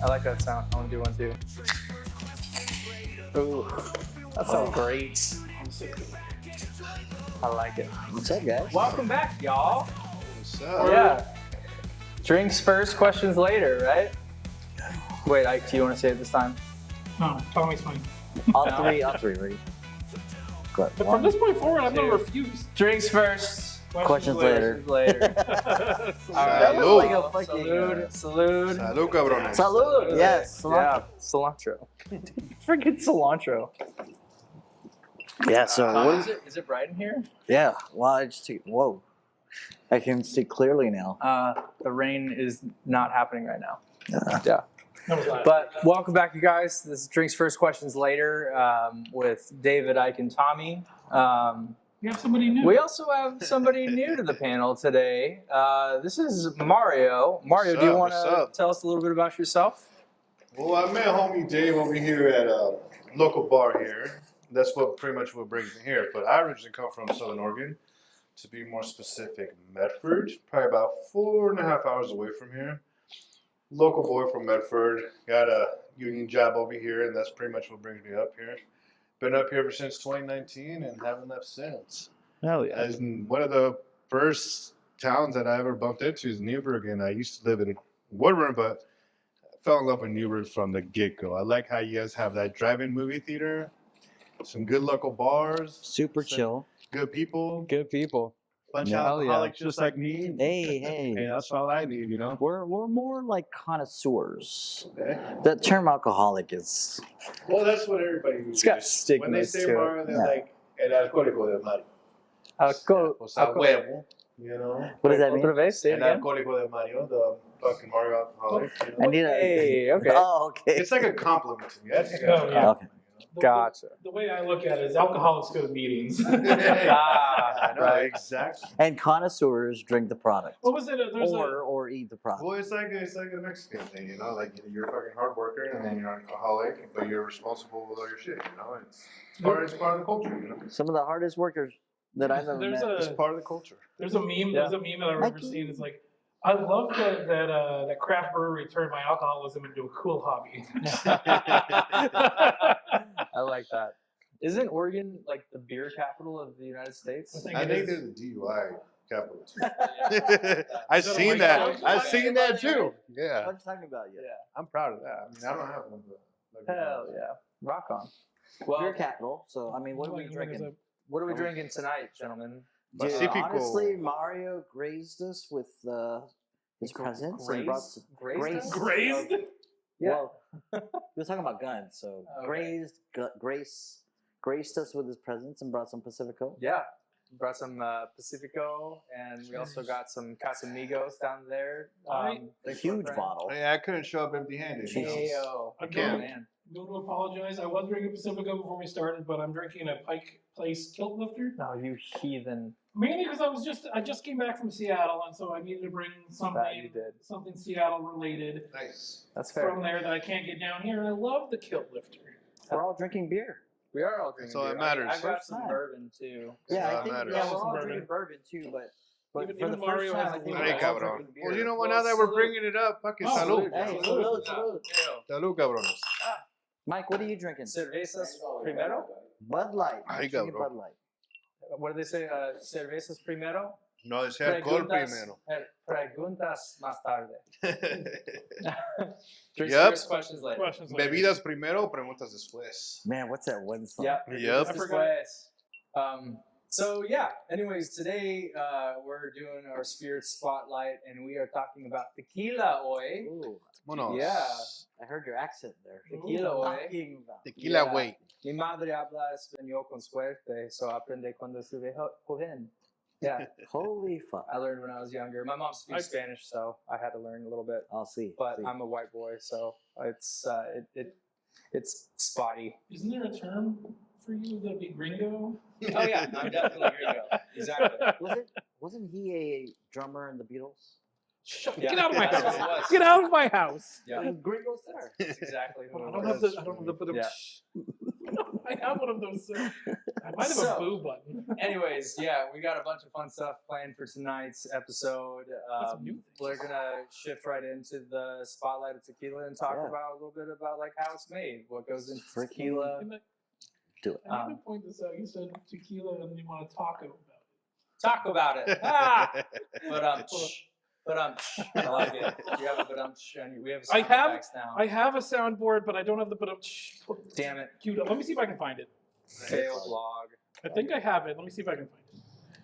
I like that sound. I want to do one too. Ooh, that sounds great. I like it. What's up, guys? Welcome back, y'all. What's up? Yeah. Drinks first, questions later, right? Wait, Ike, do you want to say it this time? No, Tommy's fine. On three, ready? Go ahead. But from this point forward, I'm going to refuse. Drinks first, Questions later. later. That was like a fucking, Salud. Salud. Salud, cabrones. Salud. Yes. Yeah, cilantro. Freaking cilantro. Yeah. So what is it? Is it bright in here? Yeah. Well, I just whoa. I can see clearly now. The rain is not happening right now. Yeah. Yeah. But welcome back, you guys. This is Drinks First, Questions Later with David, Ike, and Tommy. We have somebody new. We also have somebody new to the panel today. This is Mario. Mario, do you want to tell us a little bit about yourself? Well, I met homie Dave over here at a local bar here. That's what pretty much what brings me here. But I originally come from Southern Oregon. To be more specific, Medford. Probably about 4.5 hours away from here. Local boy from Medford. Got a union job over here, and that's pretty much what brings me up here. Been up here ever since 2019 and haven't left since. Hell yeah. As one of the first towns that I ever bumped into is Newburgh, and I used to live in Woodburn, but I fell in love with Newburgh from the get-go. I like how you guys have that drive-in movie theater, some good local bars, Super chill. good people, Good people. bunch Yeah. of alcoholics just like me. Hey. Hey, that's all I need, you know? We're more like connoisseurs. Okay. The term alcoholic is Well, that's what everybody uses. It's got When they stigmas say to it. bar, they're Yeah. like, el alcohólico de Mario. O sea, huevo, you know? what does that mean? Otra vez, say it El again. alcohólico de Mario, the fucking Mario alcoholic. You I know? need a. Hey, okay. Oh, okay. It's like a compliment to me. That's Oh, yeah. Okay. Gotcha. The way I look at it is alcoholics go to meetings. Ah, No, right. exactly. And connoisseurs drink the product, What was it? There's or eat the product. Well, it's like a Mexican thing, you know. Like you're a fucking hard worker, and then you're an alcoholic, but you're responsible with all your shit. You know, it's part of the culture. You know, Some of the hardest workers that I've ever There's met. it's part of the culture. There's a meme. There's a meme that I remember seeing. It's like, I love that craft brewery turned my alcoholism into a cool hobby. I like that. Isn't Oregon like the beer capital of the United States? I think they're the DUI capital too. Yeah. I've Is that seen a that. white I've house? seen that too. Yeah, I'm talking about you. Yeah. I'm proud of that. I mean, I don't have one, but Hell yeah. Rock on. Beer Well, capital. So I mean, what are we drinking? what are we drinking tonight, gentlemen? Dude, Pacifico. honestly, Mario grazed us with his presents and brought some Grazed? Grazed? Yeah. Well, we were talking about guns, so Okay. graced us with his presents and brought some Pacifico. Yeah. Brought some Pacifico, and we also got some Casamigos down there. A huge bottle. Yeah, I couldn't show up empty-handed. You know? Ayo. I can't. Man. I'm going to apologize. I was drinking Pacifico before we started, but I'm drinking a Pike Place kilt lifter. No, you heathen. Mainly because I just came back from Seattle, and so I needed to bring That you something did. Seattle related Nice. That's fair. from there that I can't get down here. And I love the kilt lifter. We're all drinking beer. We are all drinking That's all that beer. matters. I got First some time. bourbon too. Yeah, all I that think matters. we're all Bourbon. drinking bourbon too, but Even- for the even Mario first time, has I a think little Hey, we're all cabrón. drinking beer. Well, you know what? Well, Now that we're salud. bringing it up, fucking Oh, salud. Hey, Salud. salud. Salud, cabrones. Mike, what are you drinking? Cervezas primero? Bud Light. Ahí, I'm drinking cabrón. Bud Light. What do they say? Cervezas primero? No, decía alcohol Preguntas- primero. Preguntas más tarde. Drinks Yep. first, questions later. Questions later. Bebidas primero, preguntas después. Man, what's that one song? Yep. Yep. Después. So yeah. Anyways, today we're doing our spirit spotlight, and we are talking about tequila hoy. Ooh, Vámonos. Yeah. I heard your accent there. Tequila hoy. Talking about- Tequila, Yeah. güey. Mi madre habla español con suerte, so aprende cuando estuve joven. Yeah, Holy fuck. I learned when I was younger. My mom speaks Spanish, so I had to learn a little bit. I'll see. But see. I'm a white boy, so it's spotty. Isn't there a term for you that'd be gringo? Oh yeah, I'm definitely gringo. Exactly. Wasn't he a drummer in the Beatles? Yeah, Get out of my that's what it house! was. Get out of my house! Yeah, Gringo's there. that's exactly who I it don't was. have the. Yeah. might have one of those. I might have So- a boo button. Anyways, yeah, we got a bunch of fun stuff planned for tonight's episode. Got some new things. We're gonna shift right into the spotlight of tequila and talk about a little bit about like how it's made, what goes into tequila. Do it. I need to point this out. You said tequila and you want to talk about it. Talk about it. Ah! But I like it. You have a and we have I sound have- effects now. I have a soundboard, but I don't have the Damn it. queued up. Let me see if I can find it. Failed log. I think I have it. Let me see if I can find it.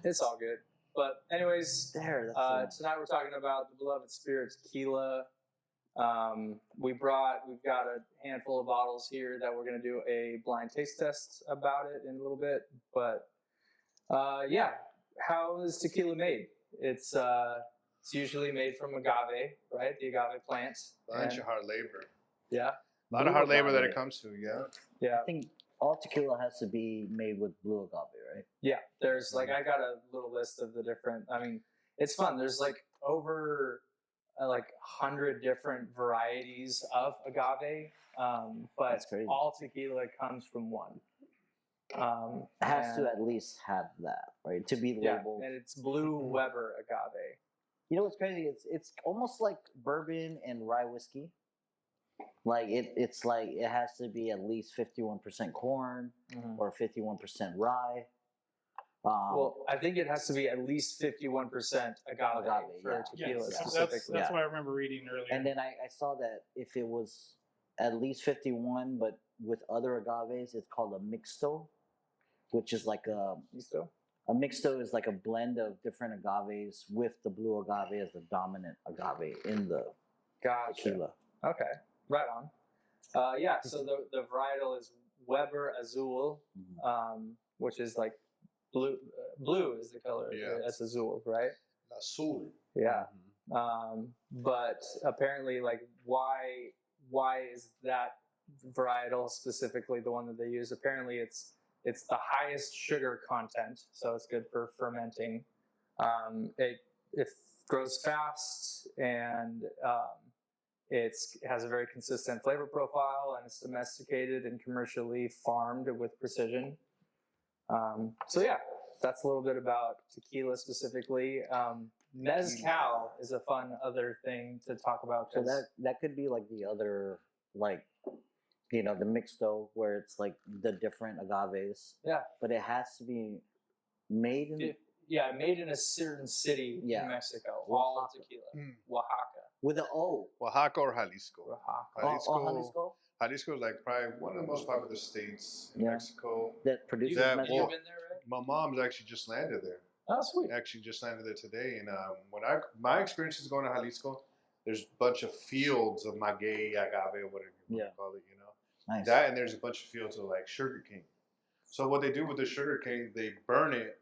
It's all good. But anyways, There. That's tonight we're talking about the beloved spirit tequila. We've got a handful of bottles here that we're going to do a blind taste test about it in a little bit. But yeah, how is tequila made? It's usually made from agave, right? The agave plant. Bunch of hard labor. Yeah, A lot of hard labor that it comes to, yeah. yeah, I think all tequila has to be made with blue agave, right? yeah. There's like I got a little list of the different. I mean, it's fun. There's like over 100 different varieties of agave, but That's crazy. all tequila comes from one. It has to at least have that, right? To be Yeah, labeled. and it's Blue Weber agave. You know what's crazy? It's almost like bourbon and rye whiskey. Like it's like it has to be at least 51% corn or 51% rye. Well, I think it has to be at least 51% agave for yeah. tequila Yes, specifically. that's what I remember reading earlier. And then I saw that if it was at least 51, but with other agaves, it's called a mixto, which is like a mixto is like a blend of different agaves with the blue agave as the dominant agave in the tequila. Okay, right on. Yeah, so the varietal is Weber Azul, which is like blue. Blue is the color. Yeah. That's Azul, right? Azul. Yeah. But apparently, like, why is that varietal specifically the one that they use? Apparently, it's the highest sugar content, so it's good for fermenting. It grows fast and it has a very consistent flavor profile, and it's domesticated and commercially farmed with precision. So yeah, that's a little bit about tequila specifically. Mezcal is a fun other thing to talk about. So that could be like the other, like, you know, the mixto where it's like the different agaves. Yeah. But it has to be made in made in a certain city in Mexico. All tequila. Oaxaca. with an O. Oaxaca or Jalisco. Jalisco Jalisco is like probably one of the most popular states in Mexico. that produces Yeah, mezcal. You've been there, right? My mom's actually just landed there. Oh, sweet. Actually just landed there today. And my experiences going to Jalisco, there's a bunch of fields of maguey, agave, or whatever you want to call it, you know. Nice. That, and there's a bunch of fields of like sugar cane. So what they do with the sugar cane, they burn it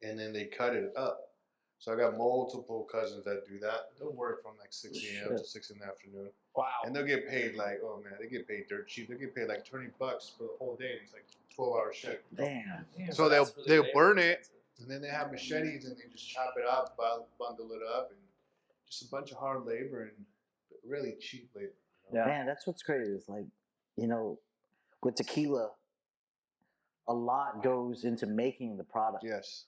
and then they cut it up. So I got multiple cousins that do that. They'll work from like 6 a.m. to 6 in the afternoon. Wow. And they'll get paid like, oh man, they get paid dirt cheap. They get paid like $20 for the whole day. It's like 12-hour shift. Damn. So that's they'll really burn it, and then they have machetes and they just chop it up, bundle it up, and just a bunch of hard labor and really cheap labor. You know? Yeah. Man, that's what's crazy. It's like, you know, with tequila, a lot goes into making the product. Yes.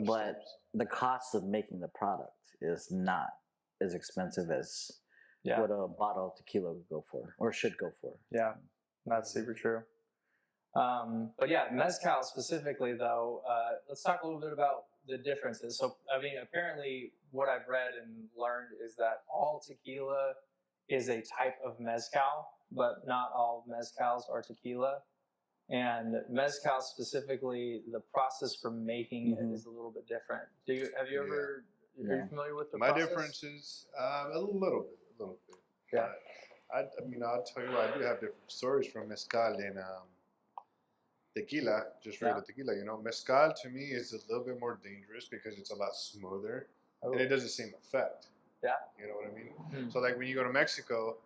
But the cost of making the product is not as expensive as what a bottle of tequila would go for or should go for. Yeah, that's super true. But yeah, mezcal specifically, though, let's talk a little bit about the differences. So, I mean, apparently what I've read and learned is that all tequila is a type of mezcal, but not all mezcals are tequila. And mezcal specifically, the process for making it is a little bit different. Are you familiar with the My process? difference is a little bit. Yeah. I mean, I'll tell you what, I do have different stories from mezcal and tequila, just regular tequila. You know, mezcal to me is a little bit more dangerous because it's a lot smoother and it does the same effect. Yeah. You know what I mean? So like when you go to Mexico,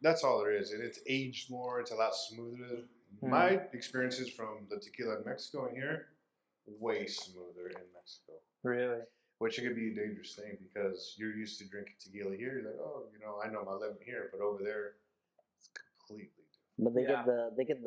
that's all there is. It's aged more. It's a lot smoother. My experiences from the tequila in Mexico and here, way smoother in Mexico. Really? Which could be a dangerous thing because you're used to drinking tequila here. You're like, oh, you know, I know my lemon here, but over there, it's completely different. But they get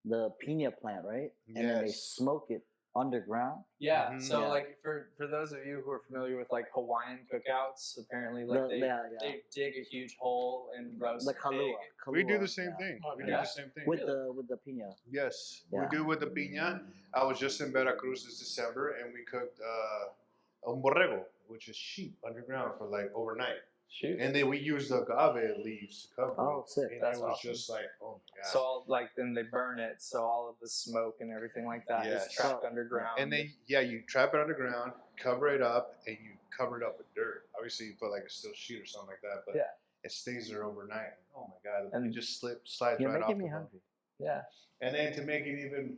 the pina plant, right? And then they Yes. smoke it underground. Yeah. Mhm. So Yeah. like for those of you who are familiar with like Hawaiian cookouts, apparently like they dig a huge hole and roast The kalua. We do the Kalua, same yeah. thing. We do Yeah. the same thing. With the pina. Yes, Yeah. we do with the piña. I was just in Veracruz this December, and we cooked un borrego, which is sheep underground for like overnight. Shoot. And then we used the agave leaves to cover Oh, it. sick. And That's it was awesome. just like, oh my god. So all, like then they burn it, so all of the smoke and everything like that is Yes. trapped So- underground. And then you trap it underground, cover it up, and you cover it up with dirt. Obviously, you put like a steel sheet or something like that, but Yeah. it stays there overnight. Oh my god! And it just slides You're right off making the me bone. hungry. yeah. And then to make it even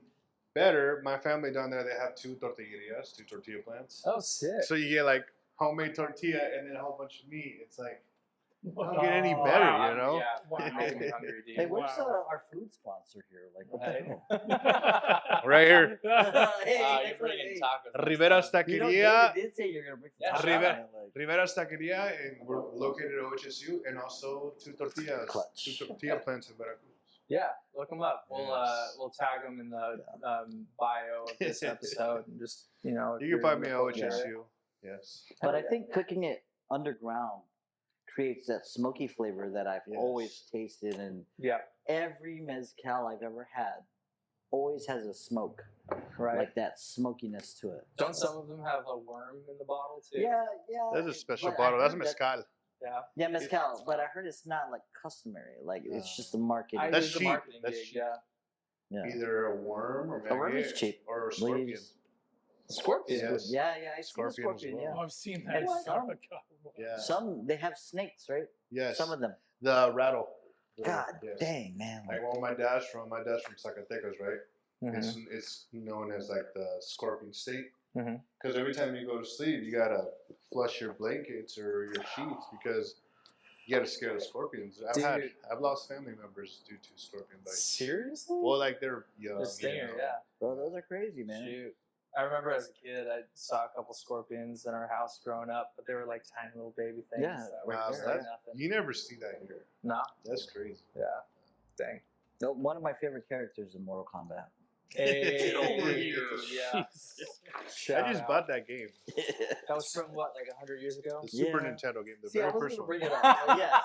better, my family down there, they have two tortilla plants. Oh, sick. So you get like homemade tortilla and then a whole bunch of meat. It's like, Wow. don't get any better, Wow. you know? Yeah. Wow. You're making me hungry, dude. Hey, where's Wow. our food sponsor here? Like, what Right. the hell? Right here. Hey, You're that's bringing hey. tacos. Rivera's You know, Taqueria. David did say you're gonna bring some Yeah, tacos, Rivera. man, like- Rivera's Taqueria, and we're located at OHSU, and also two tortillas. Clutch. Two tortilla plants in Veracruz. Yeah, look them up. We'll Yes. we'll tag them in the bio of this episode, and just if You can you're find in me the at Portland area. OHSU. Yes. But I think cooking it underground creates that smoky flavor that I've Yes. always tasted, and Yeah, every mezcal I've ever had always has a smoke, right. like that smokiness to it. Don't some of them have a worm in the bottle too? Yeah. That's a special but I bottle. That's heard that- mezcal. Yeah. Yeah, mezcal, but I heard it's not like customary. Like it's just a marketing. I That's use a cheap. marketing That's gig, cheap. yeah. Yeah. Either a worm or A worm is maggot cheap. or a Well, you scorpion. just- Scorpion. Yes. Yeah, I see the Scorpion as scorpion. well. Oh, I've seen that. And some- Yeah. Yeah. Some they have snakes, right? Yes. Some of them. The rattle. God Yes. dang, man. Like well, my dad's from Zacatecas, right? Mhm. It's known as like the scorpion state. Mhm. Because every time you go to sleep, you gotta flush your blankets or your sheets because you gotta scare the scorpions. Dude. I've lost family members due to scorpion bites. Seriously? Well, like they're young. the stinger, yeah. Bro, those are crazy, man. Shoot. I remember as a kid, I saw a couple scorpions in our house growing up, but they were like tiny little baby things. Yeah, that were wow, just that's- nothing. You never see that here. No. That's crazy. Yeah. Dang. No, one of my favorite characters in Mortal Kombat. Hey, over dude, here. Yeah. Jesus. Shout I just out. bought that game. That was from what, like 100 years ago? The Super Yeah. Nintendo game, the See, I very was first gonna one. bring it up. Yes.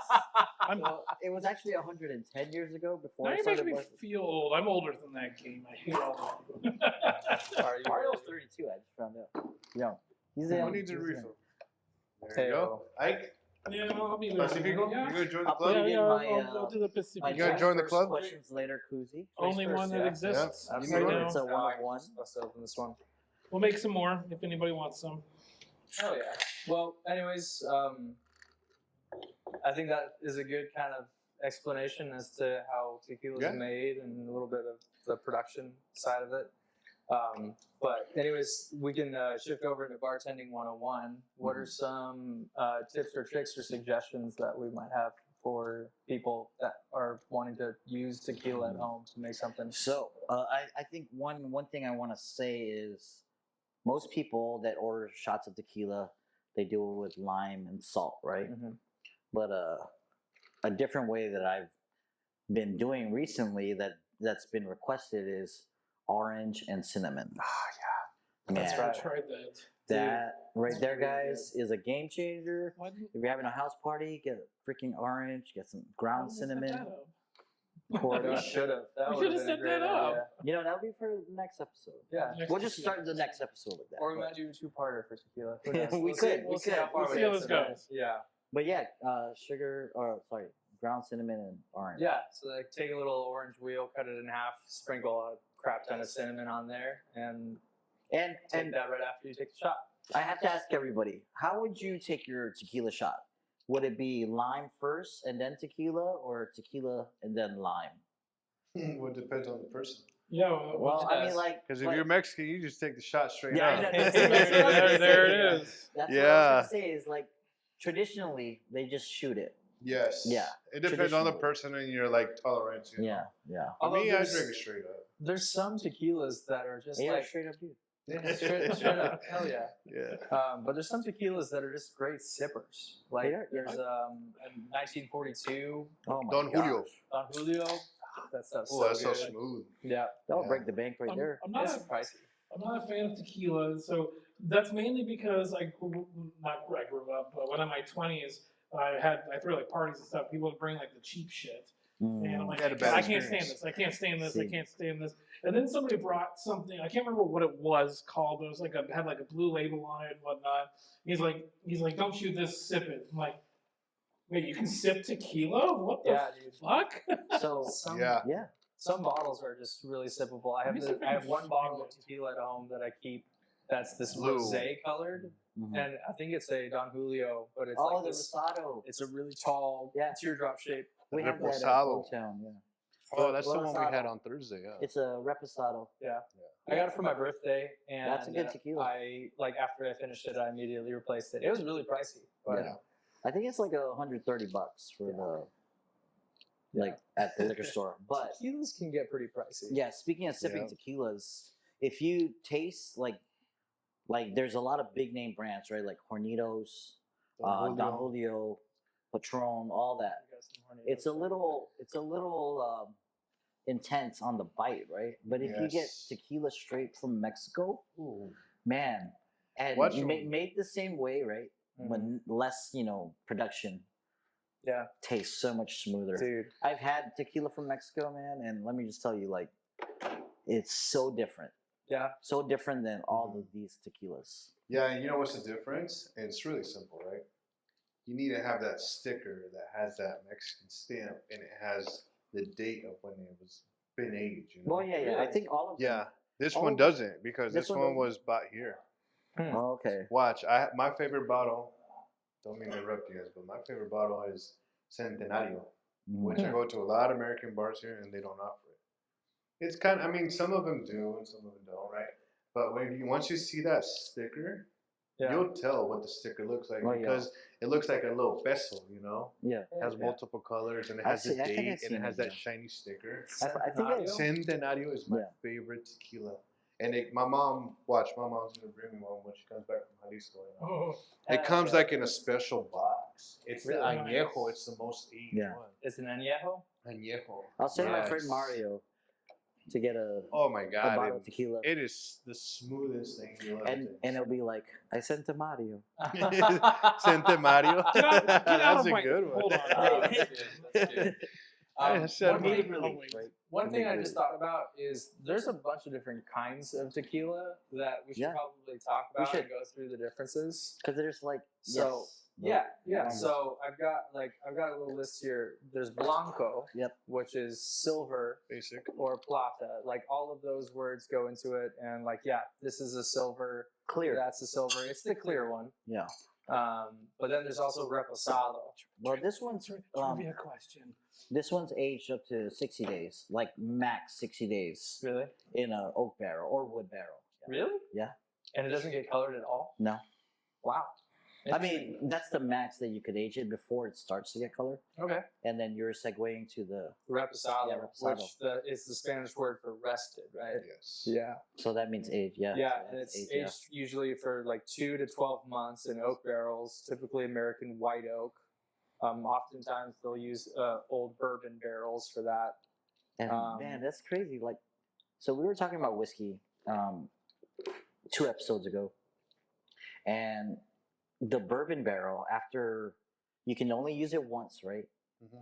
I'm, Well, it was actually 110 years ago before now I you're started making me working. feel old. I'm older than that game. I hate all that. Are you Mario's really? 32. I just found out. Young. He's Who young. needs a He's refill? There Hey, you go. Ike, Yeah, I'll be there. Pacifico, you Yeah, gonna join the I'll put club? it in my, I'll do the Pacific. My You gonna join the first club? Questions later, koozie. Only First, one that yeah. exists Yeah. right You need one? now. It's a No, one I of one. just must open this one. We'll make some more if anybody wants some. Oh yeah. Well, anyways, I think that is a good kind of explanation as to how tequila is Yeah. made and a little bit of the production side of it. But anyways, we can shift over to bartending 101. What are some tips or tricks or suggestions that we might have for people that are wanting to use tequila at home to make something? So I think one thing I want to say is most people that order shots of tequila, they do it with lime and salt, right? Mhm. But a different way that I've been doing recently that's been requested is orange and cinnamon. That's Man, right. I tried that. that right there, really guys, is a game changer. Why didn't- If you're having a house party, get a freaking orange, get some why ground didn't you set cinnamon, that up? pour it We up. should have. That We would have should've been a set great that up. idea. You know, that'll be for the next episode. Yeah. Next We'll just tequila. start the next episode with that. Or we but- might do a two-parter for tequila. Who Yeah, knows? we We'll could, see- we We'll see could. how far We'll we see how get this tonight. goes. Yeah. But yeah, ground cinnamon and orange. Yeah. So like take a little orange wheel, cut it in half, sprinkle a crap ton of cinnamon on there, and And take and that right after you take the shot. I have to ask everybody, how would you take your tequila shot? Would it be lime first and then tequila, or tequila and then lime? Well, it depends on the person. Yeah. Well, I mean, does. like, Because if like- you're Mexican, you just take the shot straight Yeah, I up. know. there it is. That's what I Yeah. was gonna say. Is like traditionally they just shoot it. Yes. Yeah, It depends on the traditionally. person and your like tolerance. You know? Yeah. For Although me, I there's- drink it straight up. There's some tequilas that are just Yeah, like straight up dude. straight up, hell yeah. Yeah. But there's some tequilas that are just great sippers. Like They are, yeah. there's 1942 Oh my Don gosh. Julio. Don Julio. That stuff's Oh, so that's so good. smooth. Yeah, That'll Yeah. break the bank right there. I'm not it's a pricey. I'm not a fan of tequila, so that's mainly because I grew up, but when in my 20s, I threw like parties and stuff. People would bring like the cheap shit, and I'm like, You had a bad I can't stand experience. this. I can't stand this. I See. can't stand this. And then somebody brought something. I can't remember what it was called, but it was like had like a blue label on it and whatnot. He's like, don't you just sip it? I'm like, wait, you can sip tequila? What the Yeah, dude. fuck? So Some, Yeah. yeah, some bottles are just really sippable. I have one bottle of tequila at home that I keep. That's this Blue. rosé colored, mhm. and I think it's a Don Julio, but it's Oh, like the this. Rosado. It's a really tall teardrop shape. We have that at Reposado. Town. Yeah, Oh, that's the one we Reposado. had on Thursday. Yeah. It's a reposado. Yeah. I got it for my birthday, and That's a good tequila. I after I finished it, I immediately replaced it. It was really pricey, but Yeah. I think it's like $130 for the like at the liquor store. But tequilas can get pretty pricey. yeah, speaking of sipping tequilas, if you taste like there's a lot of big name brands, right? Like Hornitos, Don Julio, Patron, all that. It's a little intense on the bite, right? But if you get Yes. tequila straight from Mexico, man, and Watch 'em. made the same way, right? But less, production. Yeah. Tastes so much smoother. Dude. I've had tequila from Mexico, man, and let me just tell you, like, it's so different. Yeah. So different than all of these tequilas. Yeah, and you know what's the difference? It's really simple, right? You need to have that sticker that has that Mexican stamp, and it has the date of when it was been aged. You know? Well, yeah. I think all of them. Yeah, this all one of them- doesn't because this this one one doesn't? was bought here. Oh, okay. Watch, my favorite bottle. Don't mean to interrupt you guys, but my favorite bottle is Centenario, which I go to a lot of American bars here, and they don't offer it. It's kind of, I mean, some of them do and some of them don't, right? But once you see that sticker, you'll tell what the sticker looks like because it looks like a little vessel, you know? Yeah. It has multiple colors and it has the I think I've date and seen it has it, that shiny sticker. I think I Centenario is my favorite tequila. And my mom's gonna bring me one when she comes back from Jalisco. You know? It comes like in a special box. It's the añejo. It's the most aged one. It's an añejo. Añejo. I'll send my friend Mario to get a bottle of tequila. It is the smoothest thing you'll ever taste. And it'll be like, I sent to Mario. Sente Mario. Get out That's of a my- good one. Hold on. That's good. I said One thing I just thought about is there's a bunch of different kinds of tequila that we should probably talk about and go through the differences. Because there's like So So I've got a little list here. There's Blanco, which is silver, basic, or plata. Like all of those words go into it, and this is a silver, clear. That's a silver. It's the clear one. Yeah. But then there's also Reposado. Well, this one's trivia question. This one's aged up to 60 days, like max 60 days. Really? In an oak barrel or wood barrel. Yeah. Really? Yeah. And it doesn't get colored at all? No. Wow. I mean, that's the max that you could age it before it starts to get color. Okay. And then you're segueing to the Reposado, Reposado. which is the Spanish word for rested, right? Yes. Yeah. So that means age, yeah. Yeah, So and that's it's age, aged usually for like 2 to 12 months in oak barrels, typically American white oak. Oftentimes they'll use old bourbon barrels for that. And man, that's crazy. Like, so we were talking about whiskey 2 episodes ago, and the bourbon barrel, after you can only use it once, right?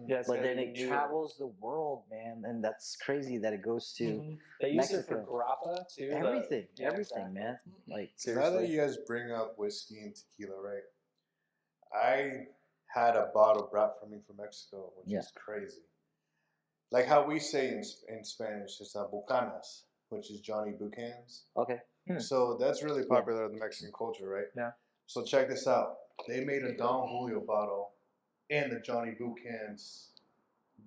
Yes, but then it travels the world, man, and that's crazy that it goes to They use Mexico. it for grappa too. Everything, man. Like Now that you guys bring up whiskey and tequila, right? I had a bottle brought for me from Mexico, which is crazy. Like how we say in Spanish, it's bucanas, which is Johnny Buchan's. Okay. So that's really popular in the Mexican culture, right? Yeah. So check this out. They made a Don Julio bottle in the Johnny Buchan's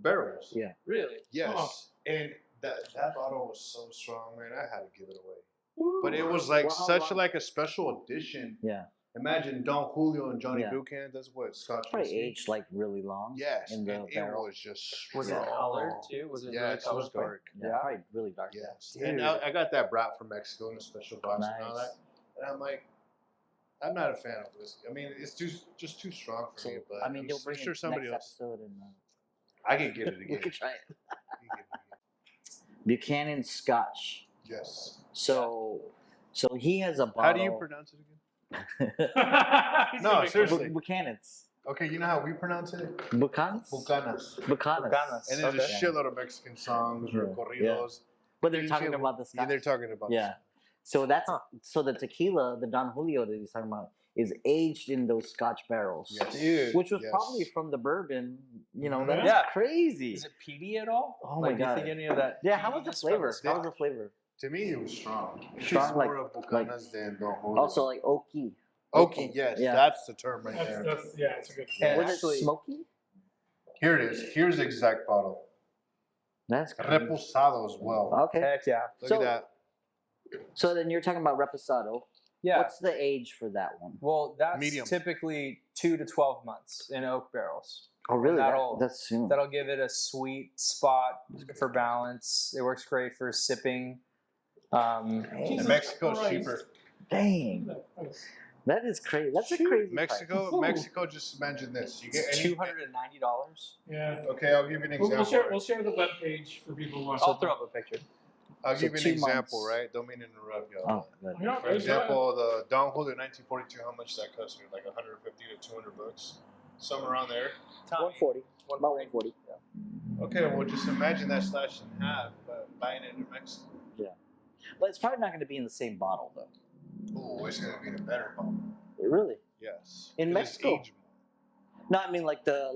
barrels. Yeah. Really? Yes. And that bottle was so strong, man. I had to give it away. But it was like like a special edition. Yeah. Imagine Don Julio and Johnny Buchan. That's what Scotch probably whiskey. aged like really long. Yes, in the and it barrel. was just Was it colored too? Was it really it was colorful? dark. Yeah, probably really dark. Yes, and I got that brought from Mexico in a special box and all that. And I'm like, I'm not a fan of whiskey. I mean, it's just too strong for me. But I mean, you'll bring sure it somebody next else. episode and I can get it again. we could try it. You can get it again. Buchanan Scotch. Yes. So he has a bottle. How do you pronounce it again? No, seriously. Buchanan's. Okay, you know how we pronounce it? Buchanan's? Bucanas. Buchanan's. And there's Okay. a shitload of Mexican songs or corridos. But they're talking about the Yeah, Scotch. they're talking about Yeah. So that's so the tequila, the Don Julio that he's talking about, is aged in those Scotch barrels. Yes. Dude. Which was Yes. probably from the bourbon. You know, Mhm. that's Yeah. crazy. Is it peaty at all? Oh my like, do you God. think any of that? Yeah, how was the peatiness from flavor? Scotch? How was the flavor? To me, it was strong. Strong, It's like- more of Bucanas than Don Julio. Also, like oaky. Oaky, yes, Yeah. that's the term right there. That's yeah, it's a good. And Was actually- it smoky? Here it is. Here's the exact bottle. That's crazy. Reposado as well. Okay. Heck yeah. Look So- at So then you're talking about reposado. Yeah. What's the age for that one? Well, that's Medium. typically 2 to 12 months in oak barrels. Oh, really? That'll- That's soon. That'll give it a sweet spot for balance. It works great for sipping. that. Jesus And Mexico's Christ. cheaper. Dang, that is crazy. That's a crazy. Mexico, just imagine this. You get any, $290. Yeah. Okay, I'll give you an We'll example. share the webpage for people who want I'll to. throw up a picture. I'll So give you 2 an example, months. right? Don't mean to interrupt you. Oh, good. Yeah, For example, the Don Julio 1942, how much that cost you? Like 150 to 200 bucks, somewhere around there. 140. About 140. Okay, well, just imagine that slashed in half, buying it in Mexico. But it's probably not going to be in the same bottle, though. Oh, it's gonna be in a better bottle. Really? Yes. In 'Cause it's Mexico? aged more. No, I mean like the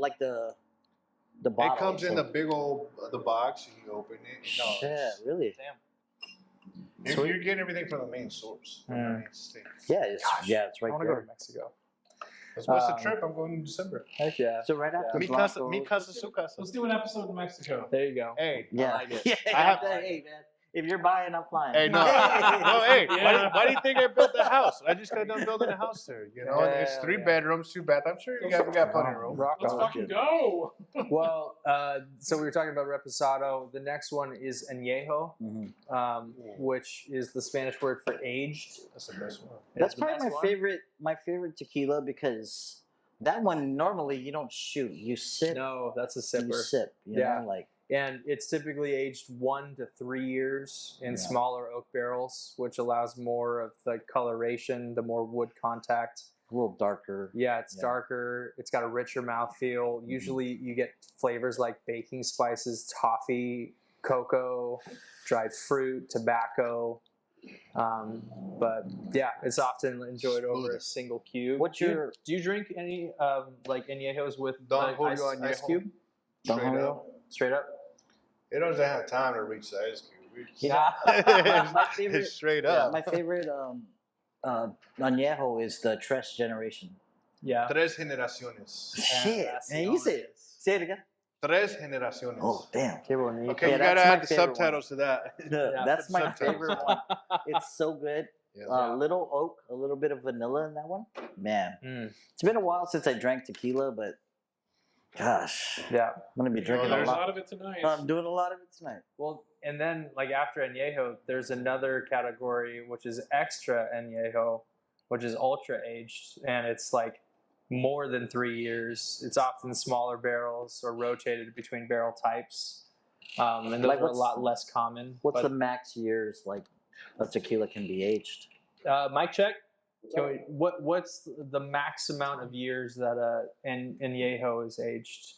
bottle. It comes in so- the big old the box, and you open it. No, Shit, really? Damn. you're getting everything from the main source. From the main state. Yeah, it's Gosh, it's I right want to go there. to Mexico. What's the trip? I'm going in December. Heck yeah. So right after Mi Blanco. casa, mi casa, su casa. Let's do an episode in Mexico. There you go. Hey, Yeah, I like it. yeah. I have- Hey, man, if you're buying, I'm flying. hey, no, no, hey. Yeah. Why do you think I built the house? I just got done building a house there. You know, it's Hell 3 yeah. bedrooms, 2 baths. I'm sure we got plenty of room. Rock Let's on. fucking go. Well, so we were talking about reposado. The next one is añejo, Mhm. which is the Spanish word for aged. That's the best one. That's It's the probably best my one. favorite. My favorite tequila because that one normally you don't shoot, you sip. No, that's a You sipper. sip. You Yeah. know, like And it's typically aged 1 to 3 years in Yeah. smaller oak barrels, which allows more of the coloration, the more wood contact. a little darker. Yeah, it's Yeah. darker. It's got a richer mouthfeel. Usually you get flavors like baking spices, toffee, cocoa, dried fruit, tobacco. But yeah, it's often enjoyed over a Smooth. single cube. What's Do you- your- Do you drink any like añejos with Don ice, Julio ice añejo. cube? Don Straight Julio? up. Straight up? It doesn't have time to reach the ice cube. Yeah. my favorite. Straight Yeah, up. my favorite añejo is the Tres Generation. Yeah. Tres generaciones. Shit, man, you say it. Say it again. Tres generaciones. Oh, damn. Qué bonito. Okay, Yeah, you gotta that's my add the favorite one. subtitles to that. Yeah, That's put my subtitles. favorite one. It's so good. Yeah. Little oak, a little bit of vanilla in that one. Man, Mm, it's been a while since I drank tequila, but gosh, yeah. I'm gonna be drinking there's a There's a lot. lot of it tonight. I'm doing a lot of it tonight. Well, and then like after añejo, there's another category which is extra añejo, which is ultra aged, and it's like more than 3 years. It's often smaller barrels or rotated between barrel types, and those Like are a what's- lot less common. What's the but, max years like a tequila can be aged? mic check? What's the max amount of years that añejo is aged?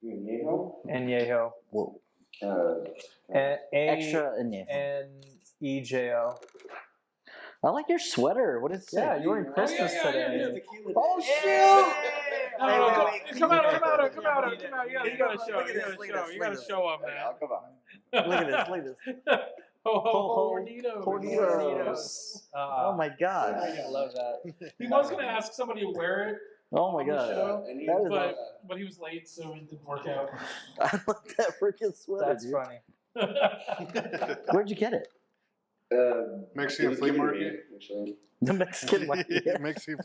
Añejo. Whoa. Extra Extra añejo. N-E-J-O. I like your sweater. What is it? Yeah, you're wearing Christmas yeah, today. Oh No, shit! no, Wait, no, wait, come out. wait. You gotta show. Look at You this, gotta look show. at this, You gotta look at show up, man. Come on. Look at this. Look at this. Ho ho ho, Hornitos. Hornitos. Oh my god. I love that. He was gonna ask somebody to wear it, Oh my on the god. show, That is but he was late, so it didn't work out. I love that freaking sweater. That's dude. funny. Where'd you get it? Mexican flea market. The Mexican market. Mexican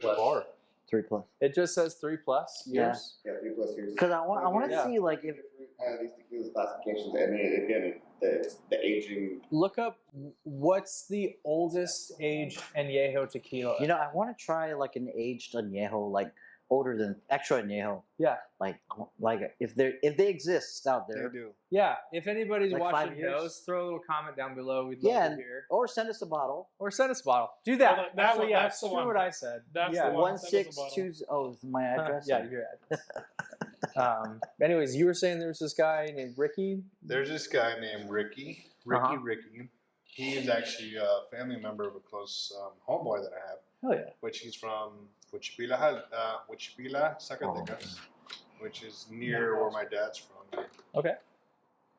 bar. 3+. It just says 3+ Yeah. years. Yeah, 3+ years. Because I want to Yeah. see like if These tequilas classifications, and again, the aging. Look up what's the oldest aged añejo tequila. I want to try like an aged añejo, like older than extra añejo. Yeah. Like if they exist out They there. do. Yeah, if anybody's Like 5 watching years? knows, throw a little comment down below. We'd love Yeah, to hear. or send us a bottle. Or send us a bottle. Do that. Well, that Actually, one- yeah, that's the screw one. what I said. That's yeah. the one. Send us a 162. Oh, is my address? Yeah, your address. Anyways, you were saying there was this guy named Ricky. There's this guy named Ricky. Ricky. He is actually a family member of a close homeboy that I have, Oh yeah. which he's from Huichipila, Zacatecas, which is near where my dad's from. Okay.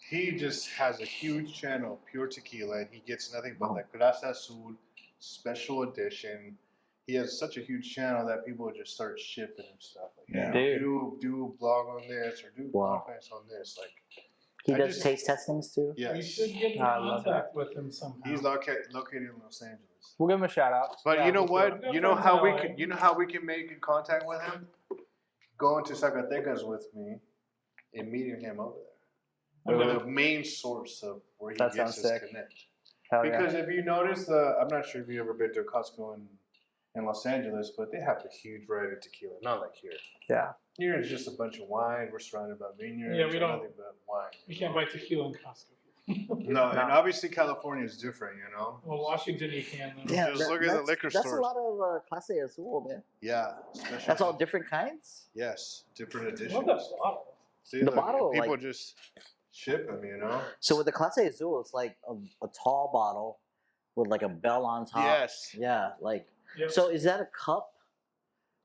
He just has a huge channel of pure tequila, and he gets nothing but the Grasa Azul special edition. He has such a huge channel that people just start shipping him stuff. Like, Yeah. hey, do a blog on this or do podcasts on this. Like, He I does just- taste testings too. yes. We should get in I love contact with him somehow. He's located in Los Angeles. We'll give him a shout out. But Yeah, you know we'll what? I've got You know friends how in we LA. can. You know how we can make in contact with him. Going to Zacatecas with me and meeting him over there. Okay. We're the main source of where he That gets sounds his sick. connect. Hell yeah. Because if you notice, I'm not sure if you've ever been to a Costco in Los Angeles, but they have a huge variety of tequila. Not like here. Yeah. Here it's just a bunch of wine. We're surrounded by vineyards. Yeah, we don't- Nothing but wine. We can't buy tequila in Costco. No, and obviously California is different, you know. Well, Washington you can. Though. Yeah, Just look at the liquor That's stores. a lot of Clase Azul, man. Yeah, special. That's all different kinds. Yes, different I love editions. that bottle. See, The look, bottle, people like- just ship them, you know. So with the Clase Azul, it's like a tall bottle with like a bell on top. Yes. Yeah, like. Yep. So is that a cup?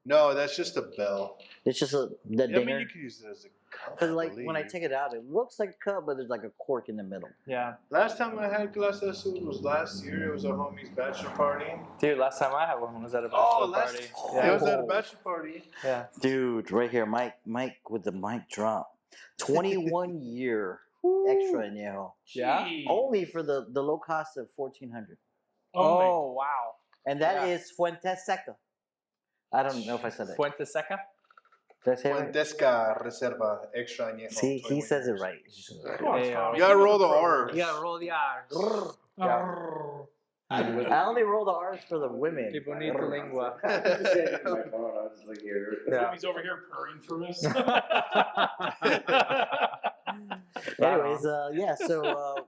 No, that's just a bell. It's just the Yeah, I mean, dinger. you could use it as a cup. Because I like when I believe. take it out, it looks like a cup, but there's like a cork in the middle. Yeah. Last time I had glass azul was last year. It was a homie's bachelor party. Dude, last time I had one was at a bachelor Oh, party. It Yeah. was at a bachelor party. Yeah. Dude, right here, Mike with the mic drop. 21 year extra añejo. Yeah? Gee. Only for the low cost of $1,400. Oh, wow. And that Yeah. is Fuente Seca. I don't know if I said it. Fuente Seca? Did I say it right? Fuentesca Reserva Extra Añejo. See, he 21 says it years. right. He says it right. Come on, Hey, Tommy. You gotta Give roll him the a pro. R's. You gotta roll the R's. Arrrr. I only roll the R's for the women. Que bonita lengua. I was just saying on my phone, I was just like here. Yeah. Tommy's over here purring for us. Anyways, yeah, so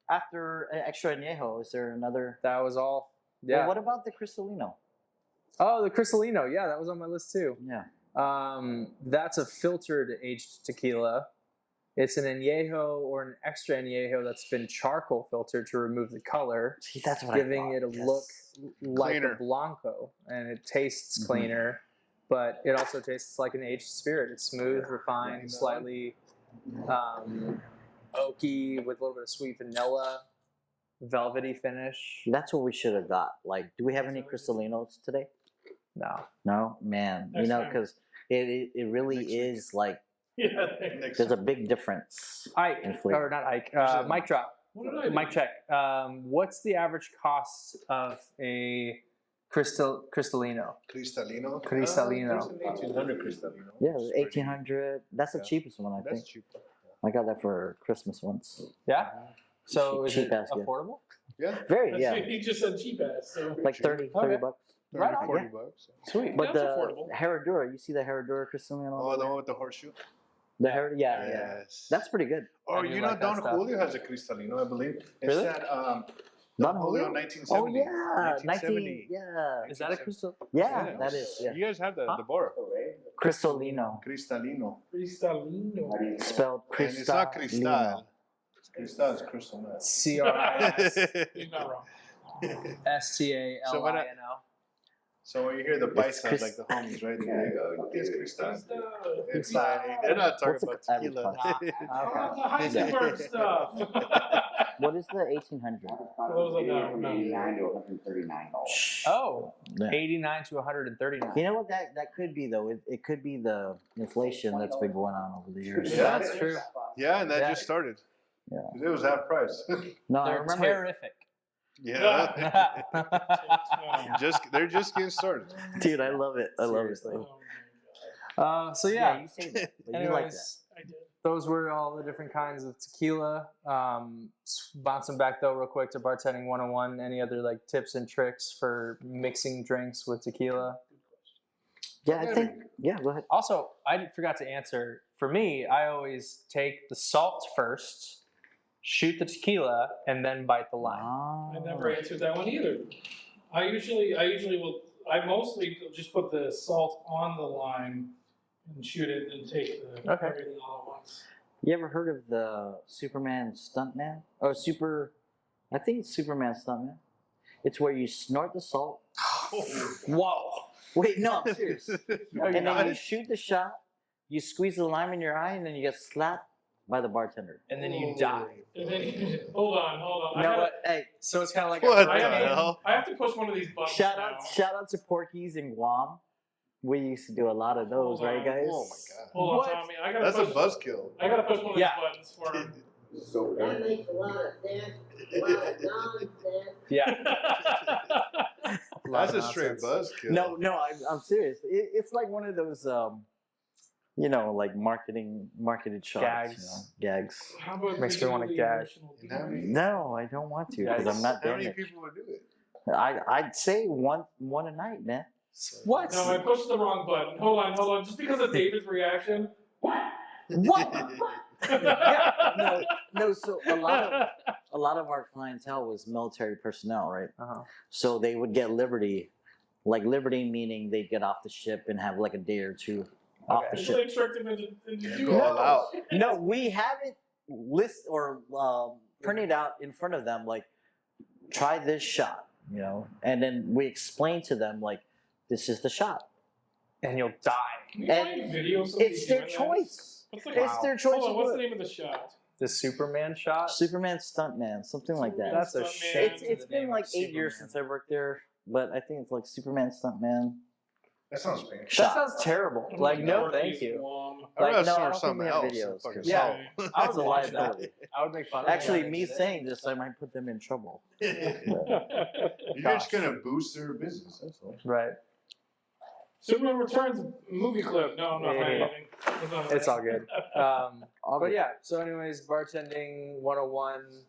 after extra añejo, is there another? That was all. Yeah. Well, what about the Cristalino? Oh, the Cristalino. Yeah, that was on my list too. Yeah. That's a filtered aged tequila. It's an añejo or an extra añejo that's been charcoal filtered to remove the color, See, that's what giving I it a thought. look like Cleaner. a blanco, and it tastes Mhm. cleaner, but it also tastes like an aged spirit. It's smooth, refined, slightly oaky with a little bit of sweet vanilla, velvety finish. That's what we should have got. Like, do we have any Cristalinos today? No, No, man. Next time. Because it really Next week. is like yeah. Next there's a time. big difference. Ike And flavor. or not Ike? said Mic drop. What did I do? Mic check. What's the average cost of a Cristalino? Cristalino. Cristalino. There's an 1800 Cristalino. Yeah, It's it was pretty- 1800. That's the Yeah. cheapest one, I That's think. cheap. I got that for Christmas once. Yeah. So is Cheap it ass, yeah. affordable? Yeah. Very, yeah. He just said cheap ass. So. Like 30 Okay. bucks. Right on. 40 bucks. Sweet. But That's the affordable. Herradura, you see the Herradura Cristalino? Oh, the one with the horseshoe? The yeah. Yes. That's pretty good. Oh, I do you know, like that Don stuff. Julio has a Cristalino, I believe. It's Really? that Don Don Julio? Julio 1970. Oh, yeah. 1970. Yeah. Is that a crystal? Yeah, that is. Yeah. You guys have the Huh? bar. Cristalino. Cristalino. Cristalino. Spelled And it's not Cristalino. cristal. Cristal is crystal meth. You're not wrong. CRISTALINO. So when you hear the bite sounds like the homies, right? There you go. It's cristal. It's like, they're not talking What's about the tequila. average Oh, the Heisenberg stuff. What is the 1800? Those are down. $89 to $139. Oh, Yeah. 89 to 139. You know what that could be though? It could be the inflation that's been going on over the years. Yeah. That's true. Yeah, and that Yeah. just started. Yeah. 'Cause it was half price. No, I They're remember. terrific. Yeah. They're just getting started. Dude, I love it. I love it. Seriously. So yeah. you say that. But you like that. Anyways, I did. those were all the different kinds of tequila. Bouncing back though, real quick to bartending 101. Any other like tips and tricks for mixing drinks with tequila? Yeah, I think. Yeah, go ahead. Also, I forgot to answer. For me, I always take the salt first, shoot the tequila, and then bite the lime. I never answered that one either. I mostly just put the salt on the lime and shoot it and take everything all at once. You ever heard of the Superman stuntman? Or I think it's Superman stuntman. It's where you snort the salt. Whoa! Wait, no, I'm serious. No, And then you shoot the shot, you squeeze the lime in your eye, and then you get slapped by the bartender. And then you die. And then, hold on. No, but hey, so it's kind of like What the I hell? have to push one of these buttons Shout now. out to Porky's in Guam. We used to do a lot of those, Hold right, on. guys? Oh my god. Hold on, What? Tommy. That's a buzzkill. I gotta push one of Yeah. these buttons for him. So That makes a lot of sense, a lot of nonsense. Yeah. That's a straight buzzkill. No, I'm serious. It's like one of those, like marketed shots. Gags. Gags. How about Makes me wanna visually gag. emotional You know how many- No, I don't want to because I'm not How many damaged. people would do it? I'd say one a night, man. What? No, I pushed the wrong button. Hold on. Just because of David's reaction. What? Yeah, no. So a lot of our clientele was military personnel, right? Uh-huh. So they would get liberty, like liberty meaning they'd get off the ship and have like a day or two off the It's ship. like tricked him into Go doing all out. No, we have it printed out in front of them, like try this shot, and then we explain to them like this is the shot. And you'll die. Can you find videos of It's somebody their doing that? choice. What's the It's their choice. Hold on, to what's do the it. name of the shot? The Superman shot. Superman stuntman, something like that. That's a Stuntman. shame. It's been like 8 years since I worked there, but I think it's like Superman stuntman. That sounds painful. That Shot. sounds terrible. Like, no, thank Northeast you. Guam. I'd rather no, I snort don't think something we have else. videos, Fucking 'cause- Yeah. salt. I would It's a watch that. liability. I would make fun of Actually, that. me saying this, I might put them in trouble. You're just gonna boost their business. That's all. Right. Superman Returns movie clip. No, I'm not finding Yeah. anything. It's all good. But yeah, so anyways, bartending 101.